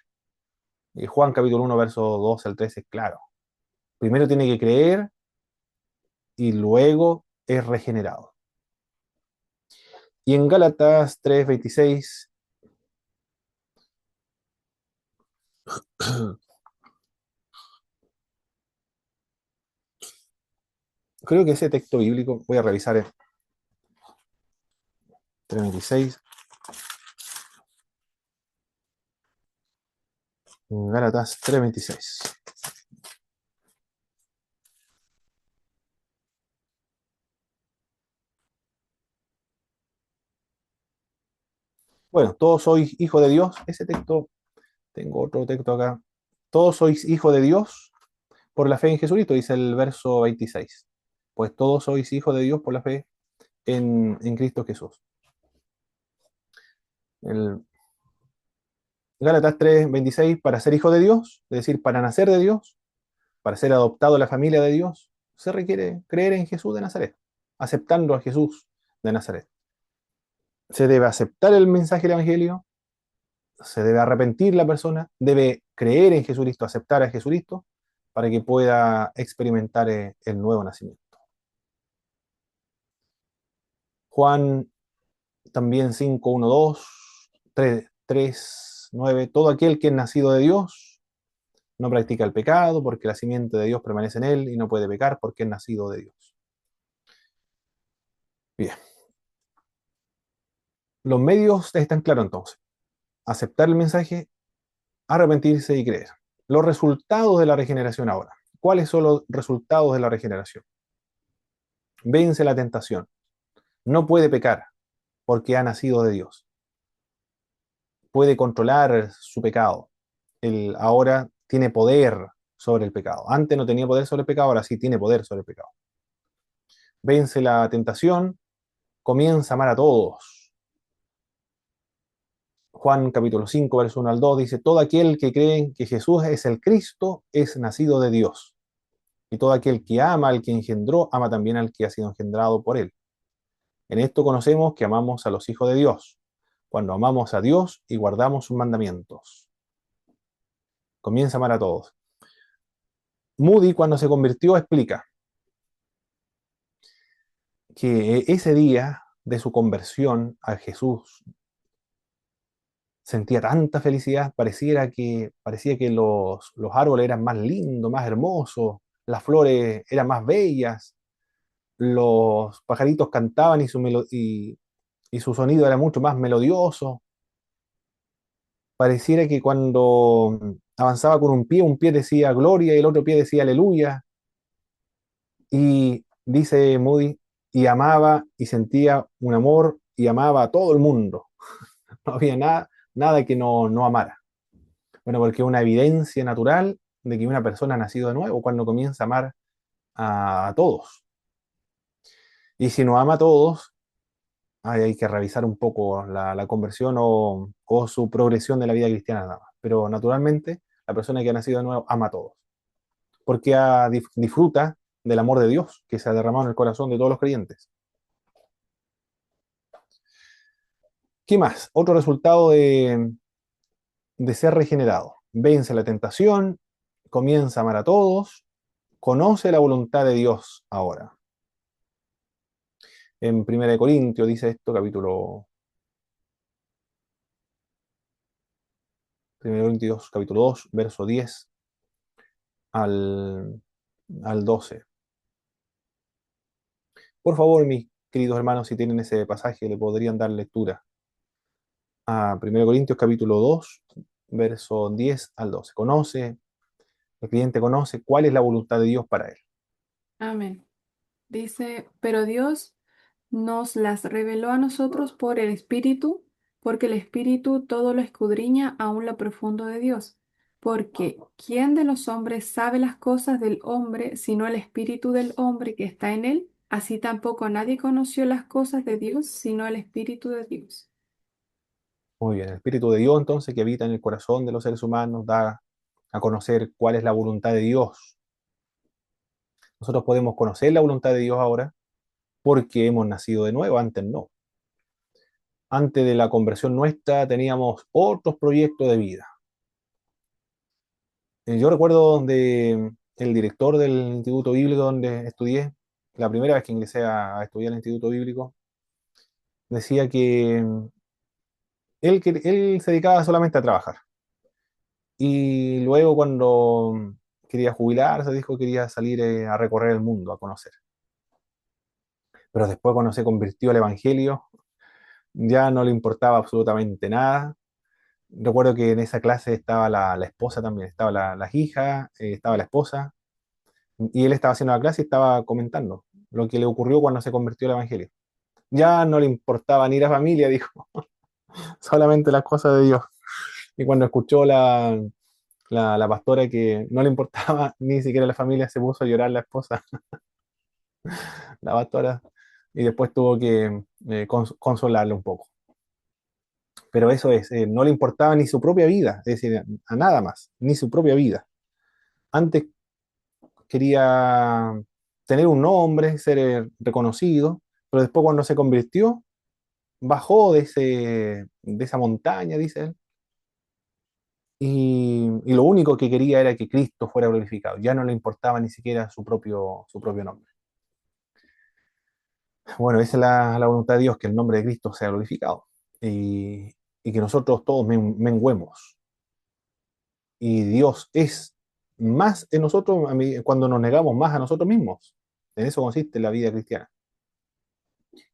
Y Juan capítulo 1, verso 12 al 13 es claro. Primero tiene que creer y luego es regenerado. Y en Gálatas 3:26, creo que ese texto bíblico, voy a revisar el 3:26, Gálatas 3:26. Bueno, todos sois hijos de Dios. Ese texto, tengo otro texto acá. Todos sois hijos de Dios por la fe en Jesucristo, dice el verso 26. Pues todos sois hijos de Dios por la fe en Cristo Jesús. El Gálatas 3:26, para ser hijo de Dios, es decir, para nacer de Dios, para ser adoptado a la familia de Dios, se requiere creer en Jesús de Nazaret, aceptando a Jesús de Nazaret. Se debe aceptar el mensaje del Evangelio, se debe arrepentir la persona, debe creer en Jesucristo, aceptar a Jesucristo, para que pueda experimentar el nuevo nacimiento. Juan también 5, 1, 2, 3, 9, todo aquel que es nacido de Dios no practica el pecado, porque la simiente de Dios permanece en él y no puede pecar porque es nacido de Dios. Bien, los medios están claros entonces. Aceptar el mensaje, arrepentirse y creer. Los resultados de la regeneración ahora. ¿Cuáles son los resultados de la regeneración? Vence la tentación. No puede pecar porque ha nacido de Dios. Puede controlar su pecado. Él ahora tiene poder sobre el pecado. Antes no tenía poder sobre el pecado, ahora sí tiene poder sobre el pecado. Vence la tentación, comienza a amar a todos. Juan capítulo 5, verso 1 al 2 dice, todo aquel que cree que Jesús es el Cristo es nacido de Dios. Y todo aquel que ama al que engendró, ama también al que ha sido engendrado por él. En esto conocemos que amamos a los hijos de Dios, cuando amamos a Dios y guardamos sus mandamientos. Comienza a amar a todos. Moody, cuando se convirtió, explica que ese día de su conversión a Jesús sentía tanta felicidad, parecía que los árboles eran más lindos, más hermosos, las flores eran más bellas, los pajaritos cantaban y su sonido era mucho más melodioso. Pareciera que cuando avanzaba con un pie decía gloria y el otro pie decía aleluya. Y dice Moody, y amaba y sentía un amor y amaba a todo el mundo. No había nada que no amara. Bueno, porque es una evidencia natural de que una persona ha nacido de nuevo cuando comienza a amar a todos. Y si no ama a todos, hay que revisar un poco la conversión o su progresión de la vida cristiana nada más. Pero naturalmente, la persona que ha nacido de nuevo ama a todos, porque disfruta del amor de Dios que se ha derramado en el corazón de todos los creyentes. ¿Qué más? Otro resultado de ser regenerado. Vence la tentación, comienza a amar a todos, conoce la voluntad de Dios ahora. En 1 Corintios dice esto, capítulo 1 Corintios, capítulo 2, verso 10 al, al 12. Por favor, mis queridos hermanos, si tienen ese pasaje, le podrían dar lectura a 1 Corintios, capítulo 2, verso 10 al 12. El cliente conoce cuál es la voluntad de Dios para él. Amén. Dice, pero Dios nos las reveló a nosotros por el Espíritu, porque el Espíritu todo lo escudriña aún lo profundo de Dios. Porque ¿quién de los hombres sabe las cosas del hombre sino el espíritu del hombre que está en él? Así tampoco nadie conoció las cosas de Dios sino el espíritu de Dios. Muy bien, el Espíritu de Dios entonces que habita en el corazón de los seres humanos da a conocer cuál es la voluntad de Dios. Nosotros podemos conocer la voluntad de Dios ahora porque hemos nacido de nuevo, antes no. Antes de la conversión nuestra teníamos otros proyectos de vida. Yo recuerdo donde el director del Instituto Bíblico donde estudié, la primera vez que ingresé a estudiar el Instituto Bíblico, decía que él se dedicaba solamente a trabajar. Y luego cuando quería jubilarse, dijo que quería salir a recorrer el mundo, a conocer. Pero después cuando se convirtió al Evangelio, ya no le importaba absolutamente nada. Recuerdo que en esa clase estaba la esposa también, estaba la hija, estaba la esposa, y él estaba haciendo la clase y estaba comentando lo que le ocurrió cuando se convirtió al Evangelio. Ya no le importaba ni la familia, dijo, solamente las cosas de Dios. Y cuando escuchó la pastora que no le importaba ni siquiera la familia, se puso a llorar la esposa, la pastora, y después tuvo que consolarle un poco. Pero eso es, no le importaba ni su propia vida, es decir, a nada más, ni su propia vida. Antes quería tener un nombre, ser reconocido, pero después cuando se convirtió, bajó de esa montaña, dice él, y lo único que quería era que Cristo fuera glorificado. Ya no le importaba ni siquiera su propio nombre. Bueno, esa es la voluntad de Dios, que el nombre de Cristo sea glorificado y, y que nosotros todos menguemos. Y Dios es más en nosotros cuando nos negamos más a nosotros mismos. En eso consiste la vida cristiana,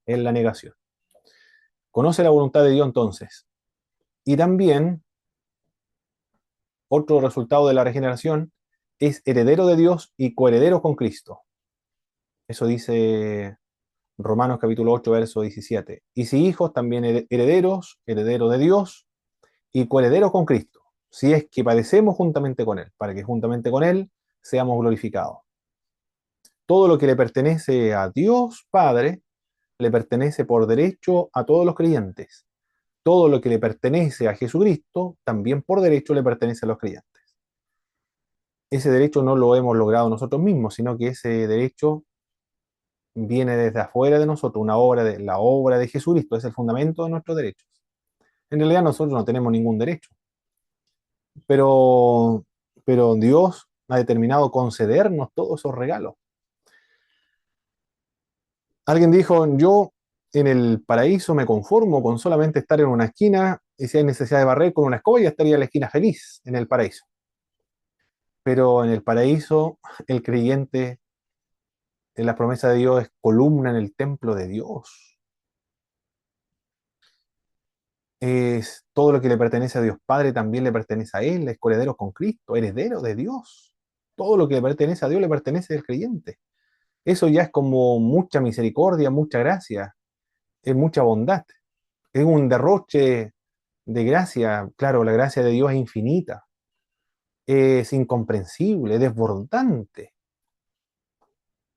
en la negación. Conoce la voluntad de Dios entonces. Y también, otro resultado de la regeneración es heredero de Dios y coheredero con Cristo. Eso dice Romanos capítulo 8, verso 17. Y si hijos, también herederos, heredero de Dios y coherederos con Cristo, si es que padecemos juntamente con Él, para que juntamente con Él seamos glorificados. Todo lo que le pertenece a Dios Padre, le pertenece por derecho a todos los creyentes. Todo lo que le pertenece a Jesucristo, también por derecho le pertenece a los creyentes. Ese derecho no lo hemos logrado nosotros mismos, sino que ese derecho viene desde afuera de nosotros, la obra de Jesucristo, es el fundamento de nuestros derechos. En realidad nosotros no tenemos ningún derecho, pero, pero Dios ha determinado concedernos todos esos regalos. Alguien dijo, yo en el paraíso me conformo con solamente estar en una esquina y si hay necesidad de barrer con una escoba ya estaría en la esquina feliz en el paraíso. Pero en el paraíso el creyente en la promesa de Dios es columna en el templo de Dios. Es todo lo que le pertenece a Dios Padre también le pertenece a Él, es coheredero con Cristo, heredero de Dios. Todo lo que le pertenece a Dios le pertenece al creyente. Eso ya es como mucha misericordia, mucha gracia, es mucha bondad, es un derroche de gracia. Claro, la gracia de Dios es infinita, es incomprensible, es desbordante.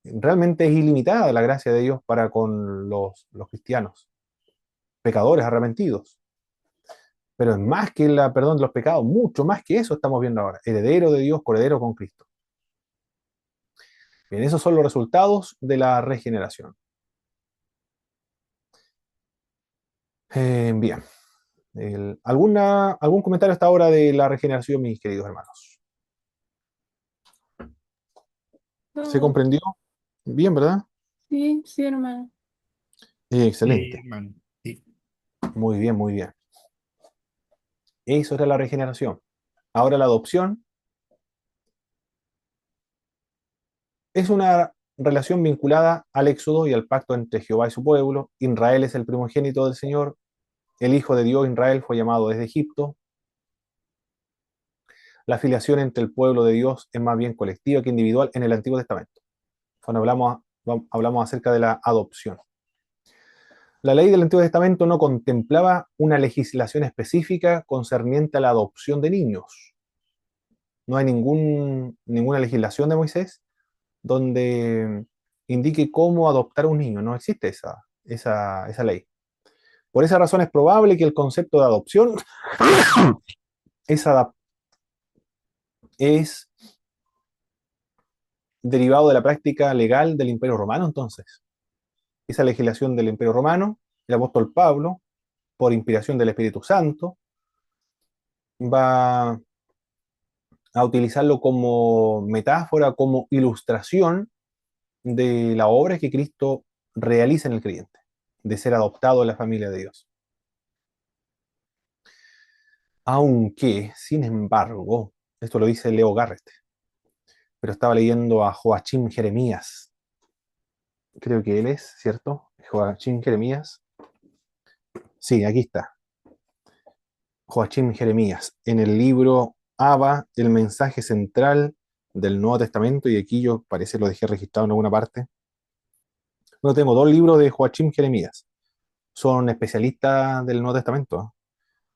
Realmente es ilimitada la gracia de Dios para con los cristianos, pecadores arrepentidos. Pero es más que el perdón de los pecados, mucho más que eso estamos viendo ahora. Heredero de Dios, coheredero con Cristo. Bien, esos son los resultados de la regeneración. Bien. ¿Algún comentario hasta ahora de la regeneración, mis queridos hermanos? ¿Se Todo. comprendió? Bien, ¿verdad? Sí, sí, hermano. Sí, Excelente. hermano. Sí. Muy bien, muy bien. Eso era la regeneración. Ahora la adopción es una relación vinculada al éxodo y al pacto entre Jehová y su pueblo. Israel es el primogénito del Señor. El Hijo de Dios, Israel, fue llamado desde Egipto. La afiliación entre el pueblo de Dios es más bien colectiva que individual en el Antiguo Testamento. Cuando hablamos acerca de la adopción. La ley del Antiguo Testamento no contemplaba una legislación específica concerniente a la adopción de niños. No hay ninguna legislación de Moisés donde indique cómo adoptar un niño. No existe esa ley. Por esa razón es probable que el concepto de adopción es, es derivado de la práctica legal del Imperio Romano, entonces. Esa legislación del Imperio Romano, el apóstol Pablo, por inspiración del Espíritu Santo, va a utilizarlo como metáfora, como ilustración de la obra que Cristo realiza en el creyente, de ser adoptado en la familia de Dios. Aunque, sin embargo, esto lo dice Leo Garrett, pero estaba leyendo a Joachim Jeremías, creo que él es, ¿cierto? Joachim Jeremías. Sí, aquí está. Joachim Jeremías, en el libro Abba, el mensaje central del Nuevo Testamento, y aquí yo parece lo dejé registrado en alguna parte. Bueno, tengo dos libros de Joachim Jeremías. Son especialistas del Nuevo Testamento, ¿eh?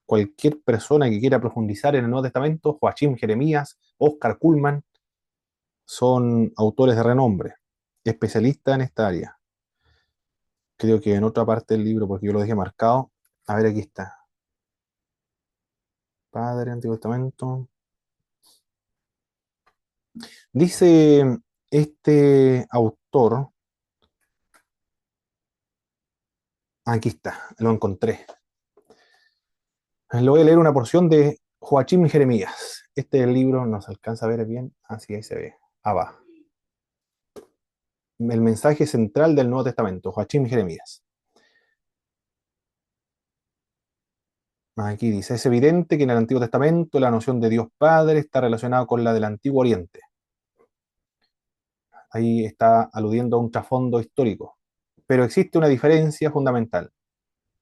Cualquier persona que quiera profundizar en el Nuevo Testamento, Joachim Jeremías, Oscar Kuhlman, son autores de renombre, especialistas en esta área. Creo que en otra parte del libro, porque yo lo dejé marcado. A ver, aquí está. Padre, Antiguo Testamento. Dice este autor, aquí está, lo encontré. Le voy a leer una porción de Joachim Jeremías. Este es el libro, no se alcanza a ver bien. Así ahí se ve. Ah, va. El mensaje central del Nuevo Testamento, Joachim Jeremías. Aquí dice, es evidente que en el Antiguo Testamento la noción de Dios Padre está relacionada con la del Antiguo Oriente. Ahí está aludiendo a un trasfondo histórico. Pero existe una diferencia fundamental.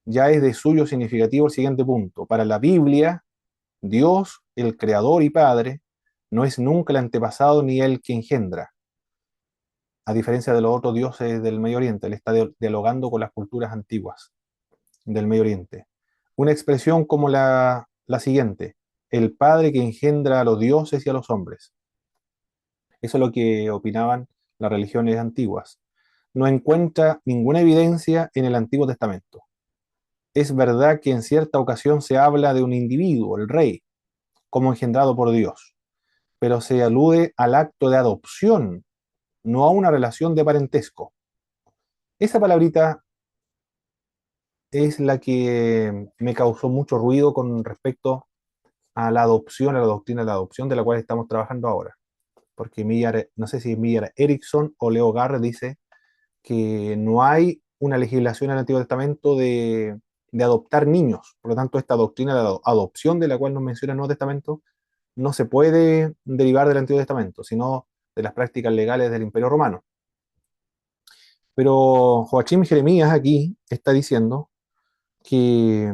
Ya es de suyo significativo el siguiente punto. Para la Biblia, Dios, el Creador y Padre, no es nunca el antepasado ni el que engendra. A diferencia de los otros dioses del Medio Oriente, él está dialogando con las culturas antiguas del Medio Oriente. Una expresión como la siguiente, el Padre que engendra a los dioses y a los hombres. Eso es lo que opinaban las religiones antiguas. No encuentra ninguna evidencia en el Antiguo Testamento. Es verdad que en cierta ocasión se habla de un individuo, el rey, como engendrado por Dios, pero se alude al acto de adopción, no a una relación de parentesco. Esa palabrita es la que me causó mucho ruido con respecto a la adopción, a la doctrina de la adopción de la cual estamos trabajando ahora. Porque no sé si Millar Erickson o Leo Garrett dice que no hay una legislación en el Antiguo Testamento de adoptar niños. Por lo tanto, esta doctrina de adopción de la cual nos menciona el Nuevo Testamento no se puede derivar del Antiguo Testamento, sino de las prácticas legales del Imperio Romano. Pero Joachim Jeremías aquí está diciendo que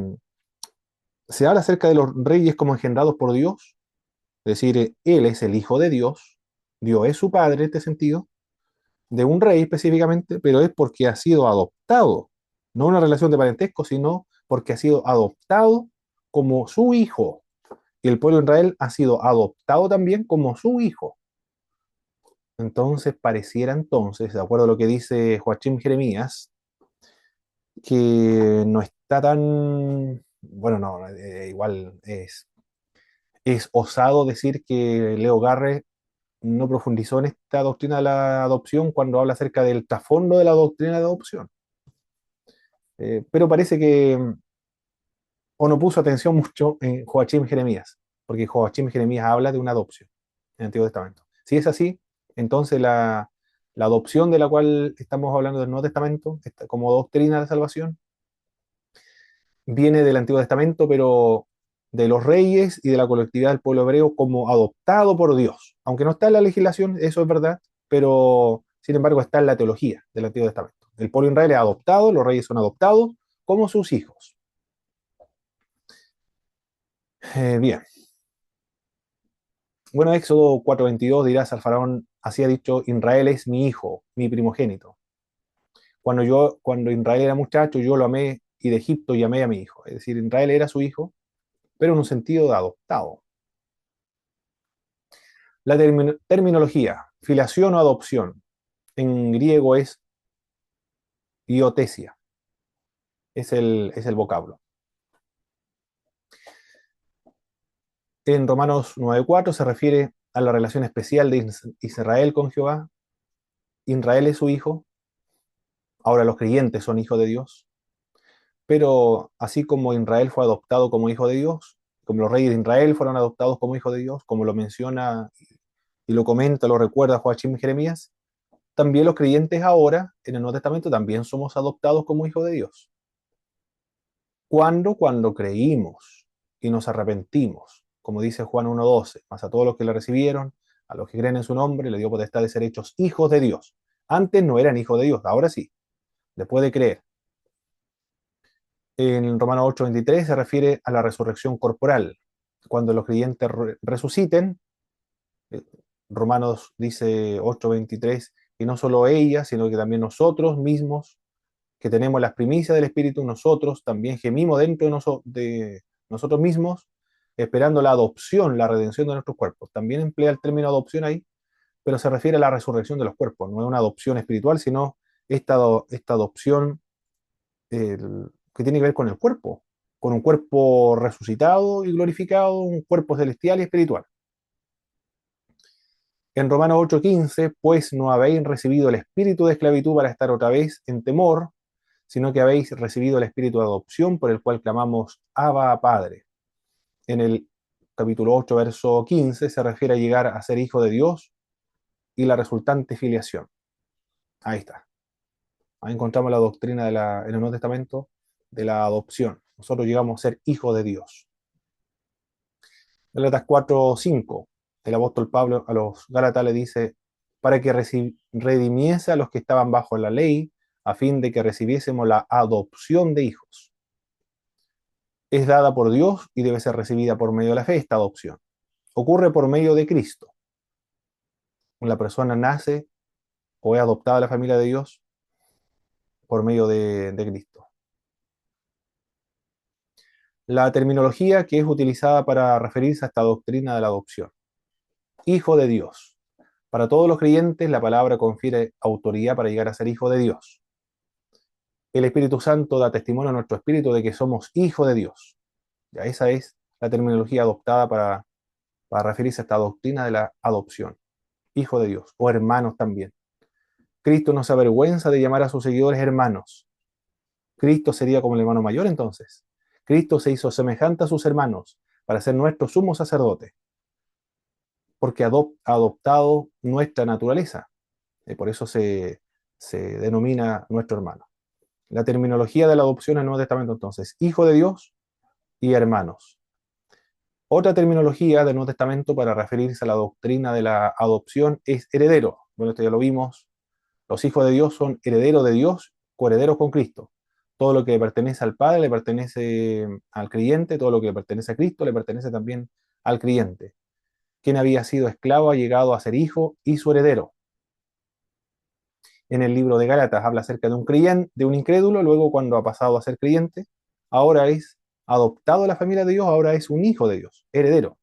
se habla acerca de los reyes como engendrados por Dios, es decir, él es el hijo de Dios, Dios es su padre en este sentido, de un rey específicamente, pero es porque ha sido adoptado, no una relación de parentesco, sino porque ha sido adoptado como su hijo. Y el pueblo de Israel ha sido adoptado también como su hijo. Entonces, pareciera entonces, de acuerdo a lo que dice Joachim Jeremías, que no está tan, bueno, no, igual es osado decir que Leo Garre no profundizó en esta doctrina de la adopción cuando habla acerca del trasfondo de la doctrina de adopción. Pero parece que o no puso atención mucho en Joachim Jeremías, porque Joachim Jeremías habla de una adopción en el Antiguo Testamento. Si es así, entonces la adopción de la cual estamos hablando del Nuevo Testamento, como doctrina de salvación, viene del Antiguo Testamento, pero de los reyes y de la colectividad del pueblo hebreo como adoptado por Dios. Aunque no está en la legislación, eso es verdad, pero sin embargo está en la teología del Antiguo Testamento. El pueblo de Israel es adoptado, los reyes son adoptados como sus hijos. Bien. Bueno, Éxodo 4:22 dirás al faraón, así ha dicho, Israel es mi hijo, mi primogénito. Cuando Israel era muchacho, yo lo amé y de Egipto llamé a mi hijo. Es decir, Israel era su hijo, pero en un sentido de adoptado. La terminología, filiación o adopción, en griego es iotesia, es el vocablo. En Romanos 9:4 se refiere a la relación especial de Israel con Jehová. Israel es su hijo, ahora los creyentes son hijos de Dios, pero así como Israel fue adoptado como hijo de Dios, como los reyes de Israel fueron adoptados como hijos de Dios, como lo menciona y lo comenta, lo recuerda Joachim Jeremías, también los creyentes ahora, en el Nuevo Testamento, también somos adoptados como hijos de Dios. ¿Cuándo? Cuando creímos y nos arrepentimos, como dice Juan 1:12, mas a todos los que le recibieron, a los que creen en su nombre, le dio potestad de ser hechos hijos de Dios. Antes no eran hijos de Dios, ahora sí, después de creer. En Romanos 8:23 se refiere a la resurrección corporal. Cuando los creyentes resuciten, eh, Romanos dice 8:23, y no solo ella, sino que también nosotros mismos, que tenemos las primicias del Espíritu, nosotros también gemimos dentro de nosotros mismos, esperando la adopción, la redención de nuestros cuerpos. También emplea el término adopción ahí, pero se refiere a la resurrección de los cuerpos. No es una adopción espiritual, sino esta adopción que tiene que ver con el cuerpo, con un cuerpo resucitado y glorificado, un cuerpo celestial y espiritual. En Romanos 8:15, pues no habéis recibido el espíritu de esclavitud para estar otra vez en temor, sino que habéis recibido el espíritu de adopción por el cual clamamos Abba, Padre. En el capítulo 8, verso 15, se refiere a llegar a ser hijo de Dios y la resultante filiación. Ahí está. Ahí encontramos la doctrina en el Nuevo Testamento de la adopción. Nosotros llegamos a ser hijos de Dios. Gálatas 4:5, el apóstol Pablo a los Gálatas le dice, para que redimiese a los que estaban bajo la ley, a fin de que recibiésemos la adopción de hijos. Es dada por Dios y debe ser recibida por medio de la fe esta adopción. Ocurre por medio de Cristo. La persona nace o es adoptada a la familia de Dios por medio de Cristo. La terminología que es utilizada para referirse a esta doctrina de la adopción. Hijo de Dios. Para todos los creyentes, la palabra confiere autoridad para llegar a ser hijo de Dios. El Espíritu Santo da testimonio a nuestro espíritu de que somos hijos de Dios. Ya esa es la terminología adoptada para referirse a esta doctrina de la adopción. Hijo de Dios, o hermanos también. Cristo no se avergüenza de llamar a sus seguidores hermanos. Cristo sería como el hermano mayor entonces. Cristo se hizo semejante a sus hermanos para ser nuestro sumo sacerdote, porque ha adoptado nuestra naturaleza. Y por eso se denomina nuestro hermano. La terminología de la adopción en el Nuevo Testamento entonces, hijo de Dios y hermanos. Otra terminología del Nuevo Testamento para referirse a la doctrina de la adopción es heredero. Bueno, esto ya lo vimos. Los hijos de Dios son herederos de Dios, coherederos con Cristo. Todo lo que le pertenece al Padre le pertenece al creyente, todo lo que le pertenece a Cristo le pertenece también al creyente. Quien había sido esclavo ha llegado a ser hijo y su heredero. En el libro de Gálatas habla acerca de un creyente, de un incrédulo, luego cuando ha pasado a ser creyente, ahora es adoptado a la familia de Dios, ahora es un hijo de Dios, heredero.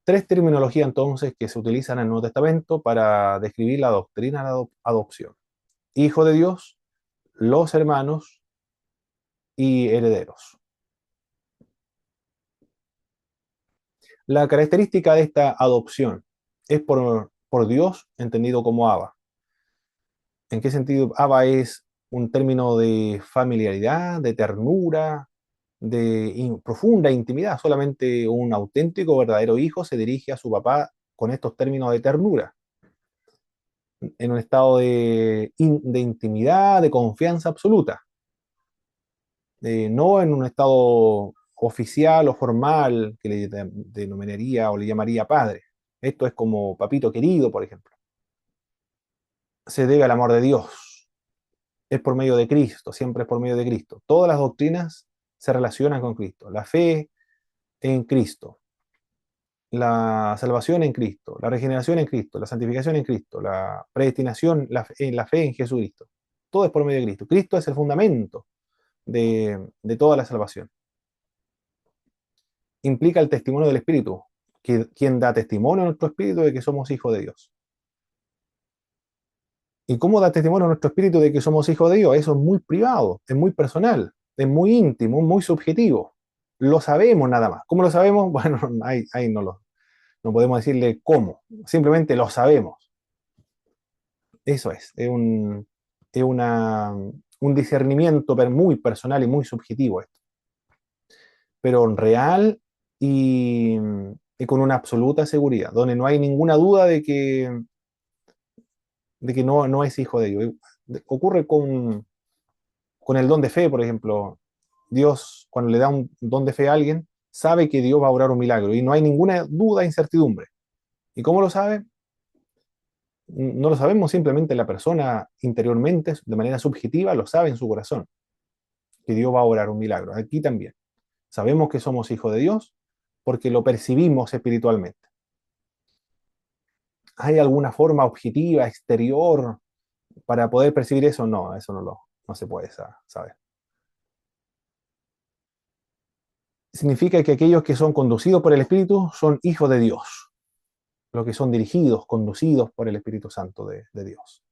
Tres terminologías entonces que se utilizan en el Nuevo Testamento para describir la doctrina de la adopción. Hijo de Dios, los hermanos y herederos. La característica de esta adopción es por Dios entendido como Abba. ¿En qué sentido? Abba es un término de familiaridad, de ternura, de profunda intimidad. Solamente un auténtico, verdadero hijo se dirige a su papá con estos términos de ternura, en un estado de intimidad, de confianza absoluta. No en un estado oficial o formal que le denominaría o le llamaría padre. Esto es como papito querido, por ejemplo. Se debe al amor de Dios. Es por medio de Cristo, siempre es por medio de Cristo. Todas las doctrinas se relacionan con Cristo. La fe en Cristo, la salvación en Cristo, la regeneración en Cristo, la santificación en Cristo, la predestinación, la fe en Jesucristo. Todo es por medio de Cristo. Cristo es el fundamento de toda la salvación. Implica el testimonio del Espíritu, quien da testimonio a nuestro espíritu de que somos hijos de Dios. ¿Y cómo da testimonio a nuestro espíritu de que somos hijos de Dios? Eso es muy privado, es muy personal, es muy íntimo, muy subjetivo. Lo sabemos nada más. ¿Cómo lo sabemos? Bueno, ahí no podemos decirle cómo, simplemente lo sabemos. Eso es un discernimiento muy personal y muy subjetivo esto, pero real y, y con una absoluta seguridad, donde no hay ninguna duda de que no es hijo de Dios. Ocurre con el don de fe, por ejemplo. Dios, cuando le da un don de fe a alguien, sabe que Dios va a obrar un milagro y no hay ninguna duda, incertidumbre. ¿Y cómo lo sabe? No lo sabemos, simplemente la persona interiormente, de manera subjetiva, lo sabe en su corazón, que Dios va a obrar un milagro. Aquí también. Sabemos que somos hijos de Dios porque lo percibimos espiritualmente. ¿Hay alguna forma objetiva, exterior, para poder percibir eso? No, eso no se puede saber. Significa que aquellos que son conducidos por el Espíritu son hijos de Dios, los que son dirigidos, conducidos por el Espíritu Santo de Dios.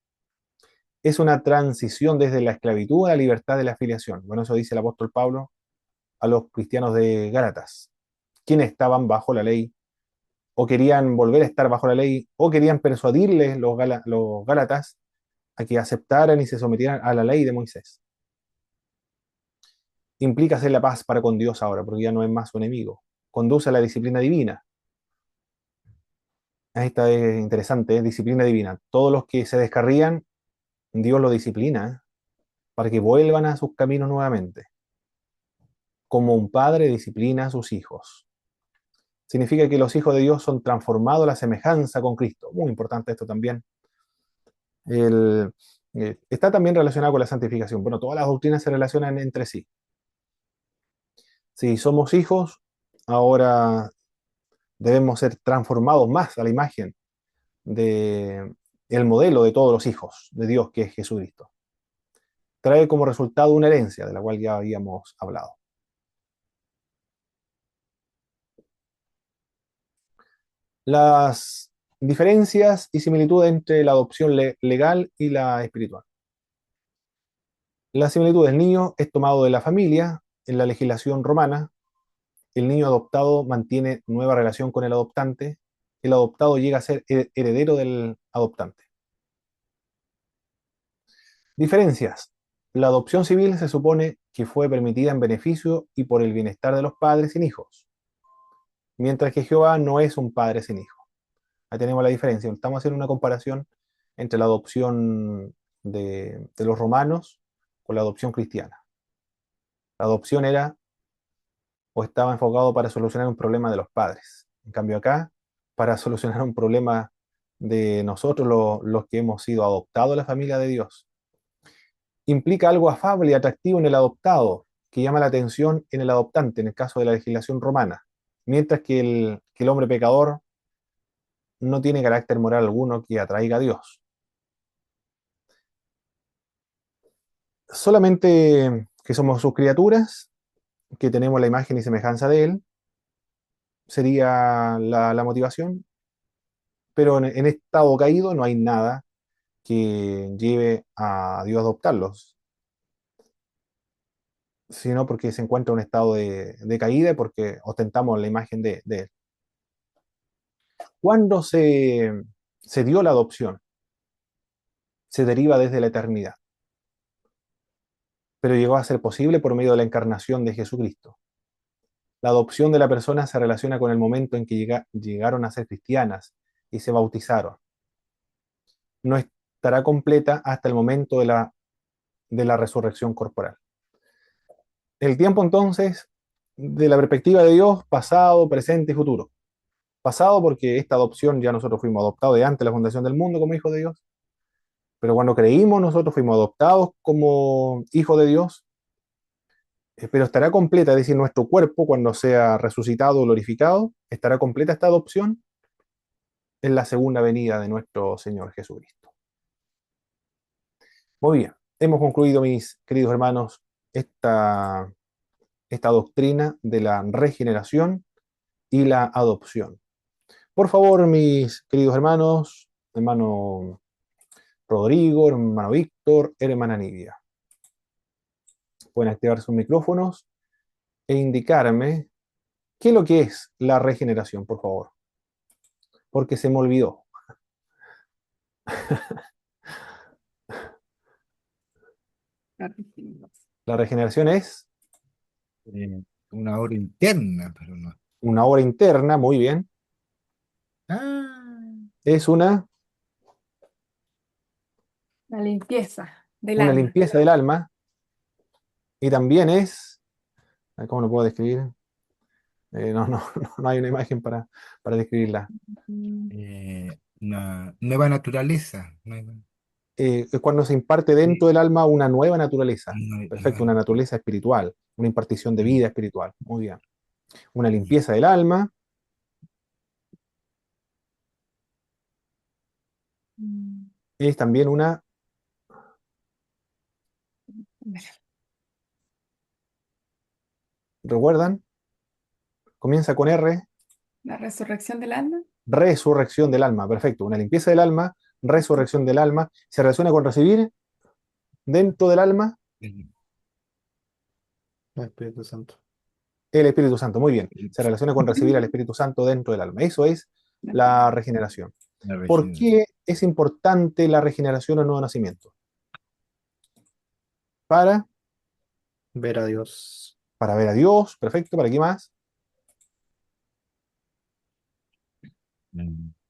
Es una transición desde la esclavitud a la libertad de la afiliación. Bueno, eso dice el apóstol Pablo a los cristianos de Gálatas, quienes estaban bajo la ley, o querían volver a estar bajo la ley, o querían persuadirles los Gálatas a que aceptaran y se sometieran a la ley de Moisés. Implica hacer la paz para con Dios ahora, porque ya no es más su enemigo. Conduce a la disciplina divina. Esta es interesante, es disciplina divina. Todos los que se descarrían, Dios los disciplina para que vuelvan a sus caminos nuevamente. Como un padre disciplina a sus hijos. Significa que los hijos de Dios son transformados a la semejanza con Cristo. Muy importante esto también. Está también relacionado con la santificación. Bueno, todas las doctrinas se relacionan entre sí. Si somos hijos, ahora debemos ser transformados más a la imagen de el modelo de todos los hijos de Dios, que es Jesucristo. Trae como resultado una herencia de la cual ya habíamos hablado. Las diferencias y similitudes entre la adopción legal y la espiritual. La similitud del niño es tomado de la familia. En la legislación romana, el niño adoptado mantiene nueva relación con el adoptante. El adoptado llega a ser heredero del adoptante. Diferencias. La adopción civil se supone que fue permitida en beneficio y por el bienestar de los padres sin hijos, mientras que Jehová no es un padre sin hijos. Ahí tenemos la diferencia. Estamos haciendo una comparación entre la adopción de los romanos con la adopción cristiana. La adopción era o estaba enfocado para solucionar un problema de los padres. En cambio acá, para solucionar un problema de nosotros, los que hemos sido adoptados a la familia de Dios. Implica algo afable y atractivo en el adoptado, que llama la atención en el adoptante, en el caso de la legislación romana, mientras que el hombre pecador no tiene carácter moral alguno que atraiga a Dios. Solamente que somos sus criaturas, que tenemos la imagen y semejanza de Él, sería la motivación, pero en estado caído no hay nada que lleve a Dios a adoptarlos, sino porque se encuentra en un estado de caída y porque ostentamos la imagen de Él. ¿Cuándo se dio la adopción? Se deriva desde la eternidad, pero llegó a ser posible por medio de la encarnación de Jesucristo. La adopción de la persona se relaciona con el momento en que llegaron a ser cristianas y se bautizaron. No estará completa hasta el momento de la resurrección corporal. El tiempo entonces, de la perspectiva de Dios, pasado, presente y futuro. Pasado porque esta adopción ya nosotros fuimos adoptados de antes de la fundación del mundo como hijos de Dios, pero cuando creímos nosotros fuimos adoptados como hijos de Dios, pero estará completa, es decir, nuestro cuerpo cuando sea resucitado o glorificado, estará completa esta adopción en la segunda venida de nuestro Señor Jesucristo. Muy bien, hemos concluido, mis queridos hermanos, esta doctrina de la regeneración y la adopción. Por favor, mis queridos hermanos, hermano Rodrigo, hermano Víctor, hermana Nidia, pueden activar sus micrófonos e indicarme qué es lo que es la regeneración, por favor, porque se me olvidó. La regeneración es Eh, una hora interna, pero no. una obra interna, muy bien. Ah, Es La limpieza del una alma. limpieza del alma y también es, ¿cómo lo puedo describir? No hay una imagen para describirla. Mm, una nueva naturaleza. Es cuando se imparte dentro del alma una nueva naturaleza. Perfecto, una Nueva- naturaleza espiritual, una impartición de mm, vida espiritual. Muy bien. Una mm. limpieza del alma mm. es también una, ¿recuerdan? Comienza con R, La resurrección del alma. resurrección del alma. Perfecto, una limpieza del alma, resurrección del alma. Se relaciona con recibir dentro del alma El- El Espíritu Santo. el Espíritu Santo. Muy bien. Se relaciona con recibir al Espíritu Santo dentro del alma. Eso es la regeneración. la ¿Por regeneración. qué es importante la regeneración o nuevo nacimiento? Para, Ver a Dios. para ver a Dios, perfecto. ¿Para qué más?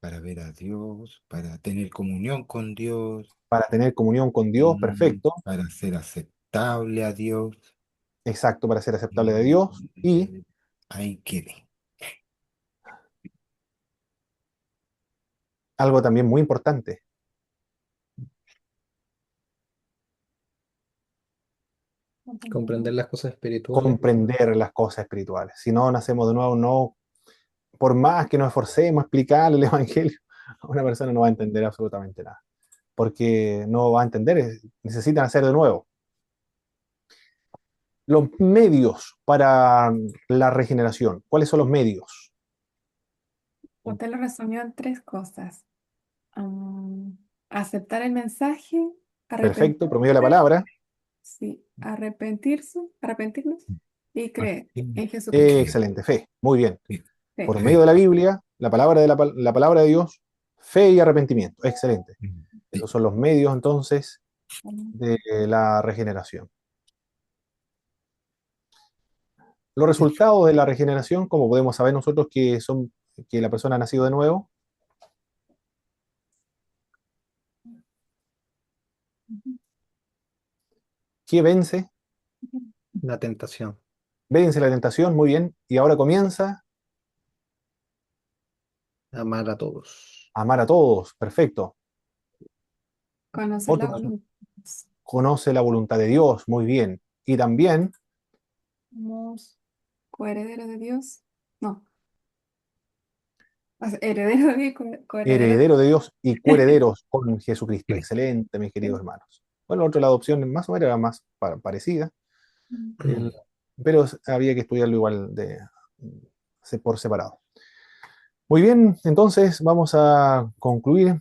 Para ver a Dios, para tener comunión con Dios, Para tener comunión con Dios, perfecto. para ser aceptable a Dios. Exacto, para ser aceptable de Mm, Dios. Y Ahí quede. algo también muy importante, Comprender las cosas espirituales. comprender las cosas espirituales. Si no nacemos de nuevo, no, por más que nos esforcemos a explicarle el Evangelio, una persona no va a entender absolutamente nada, porque no va a entender, necesitan hacer de nuevo. Los medios para la regeneración, ¿cuáles son los medios? Usted lo resumió en tres cosas. Mm, aceptar el mensaje, Perfecto, promedio de la arrepentirse, palabra. sí, arrepentirnos y creer Así en Jesucristo. que, Excelente, fe, muy bien. sí, Sí. Por medio de la Biblia, la palabra la palabra de Dios, fe y arrepentimiento. Excelente. sí. Esos son los medios entonces de la regeneración. Los resultados de la regeneración, como podemos saber nosotros que la persona ha nacido de nuevo, que La tentación. vence la tentación, muy bien, y ahora comienza Amar a todos. a amar a todos, perfecto. Conocer la Otro, voluntad. conoce la voluntad de Dios, muy bien, y también Somos coherederos de Dios. No, heredero de Dios, coheredero de heredero de Dios y coherederos con Jesucristo. Sí. Excelente, mis queridos Dios. hermanos. Bueno, otro, la adopción más o menos era más parecida, el- pero había que estudiarlo igual por separado. Muy bien, entonces vamos a concluir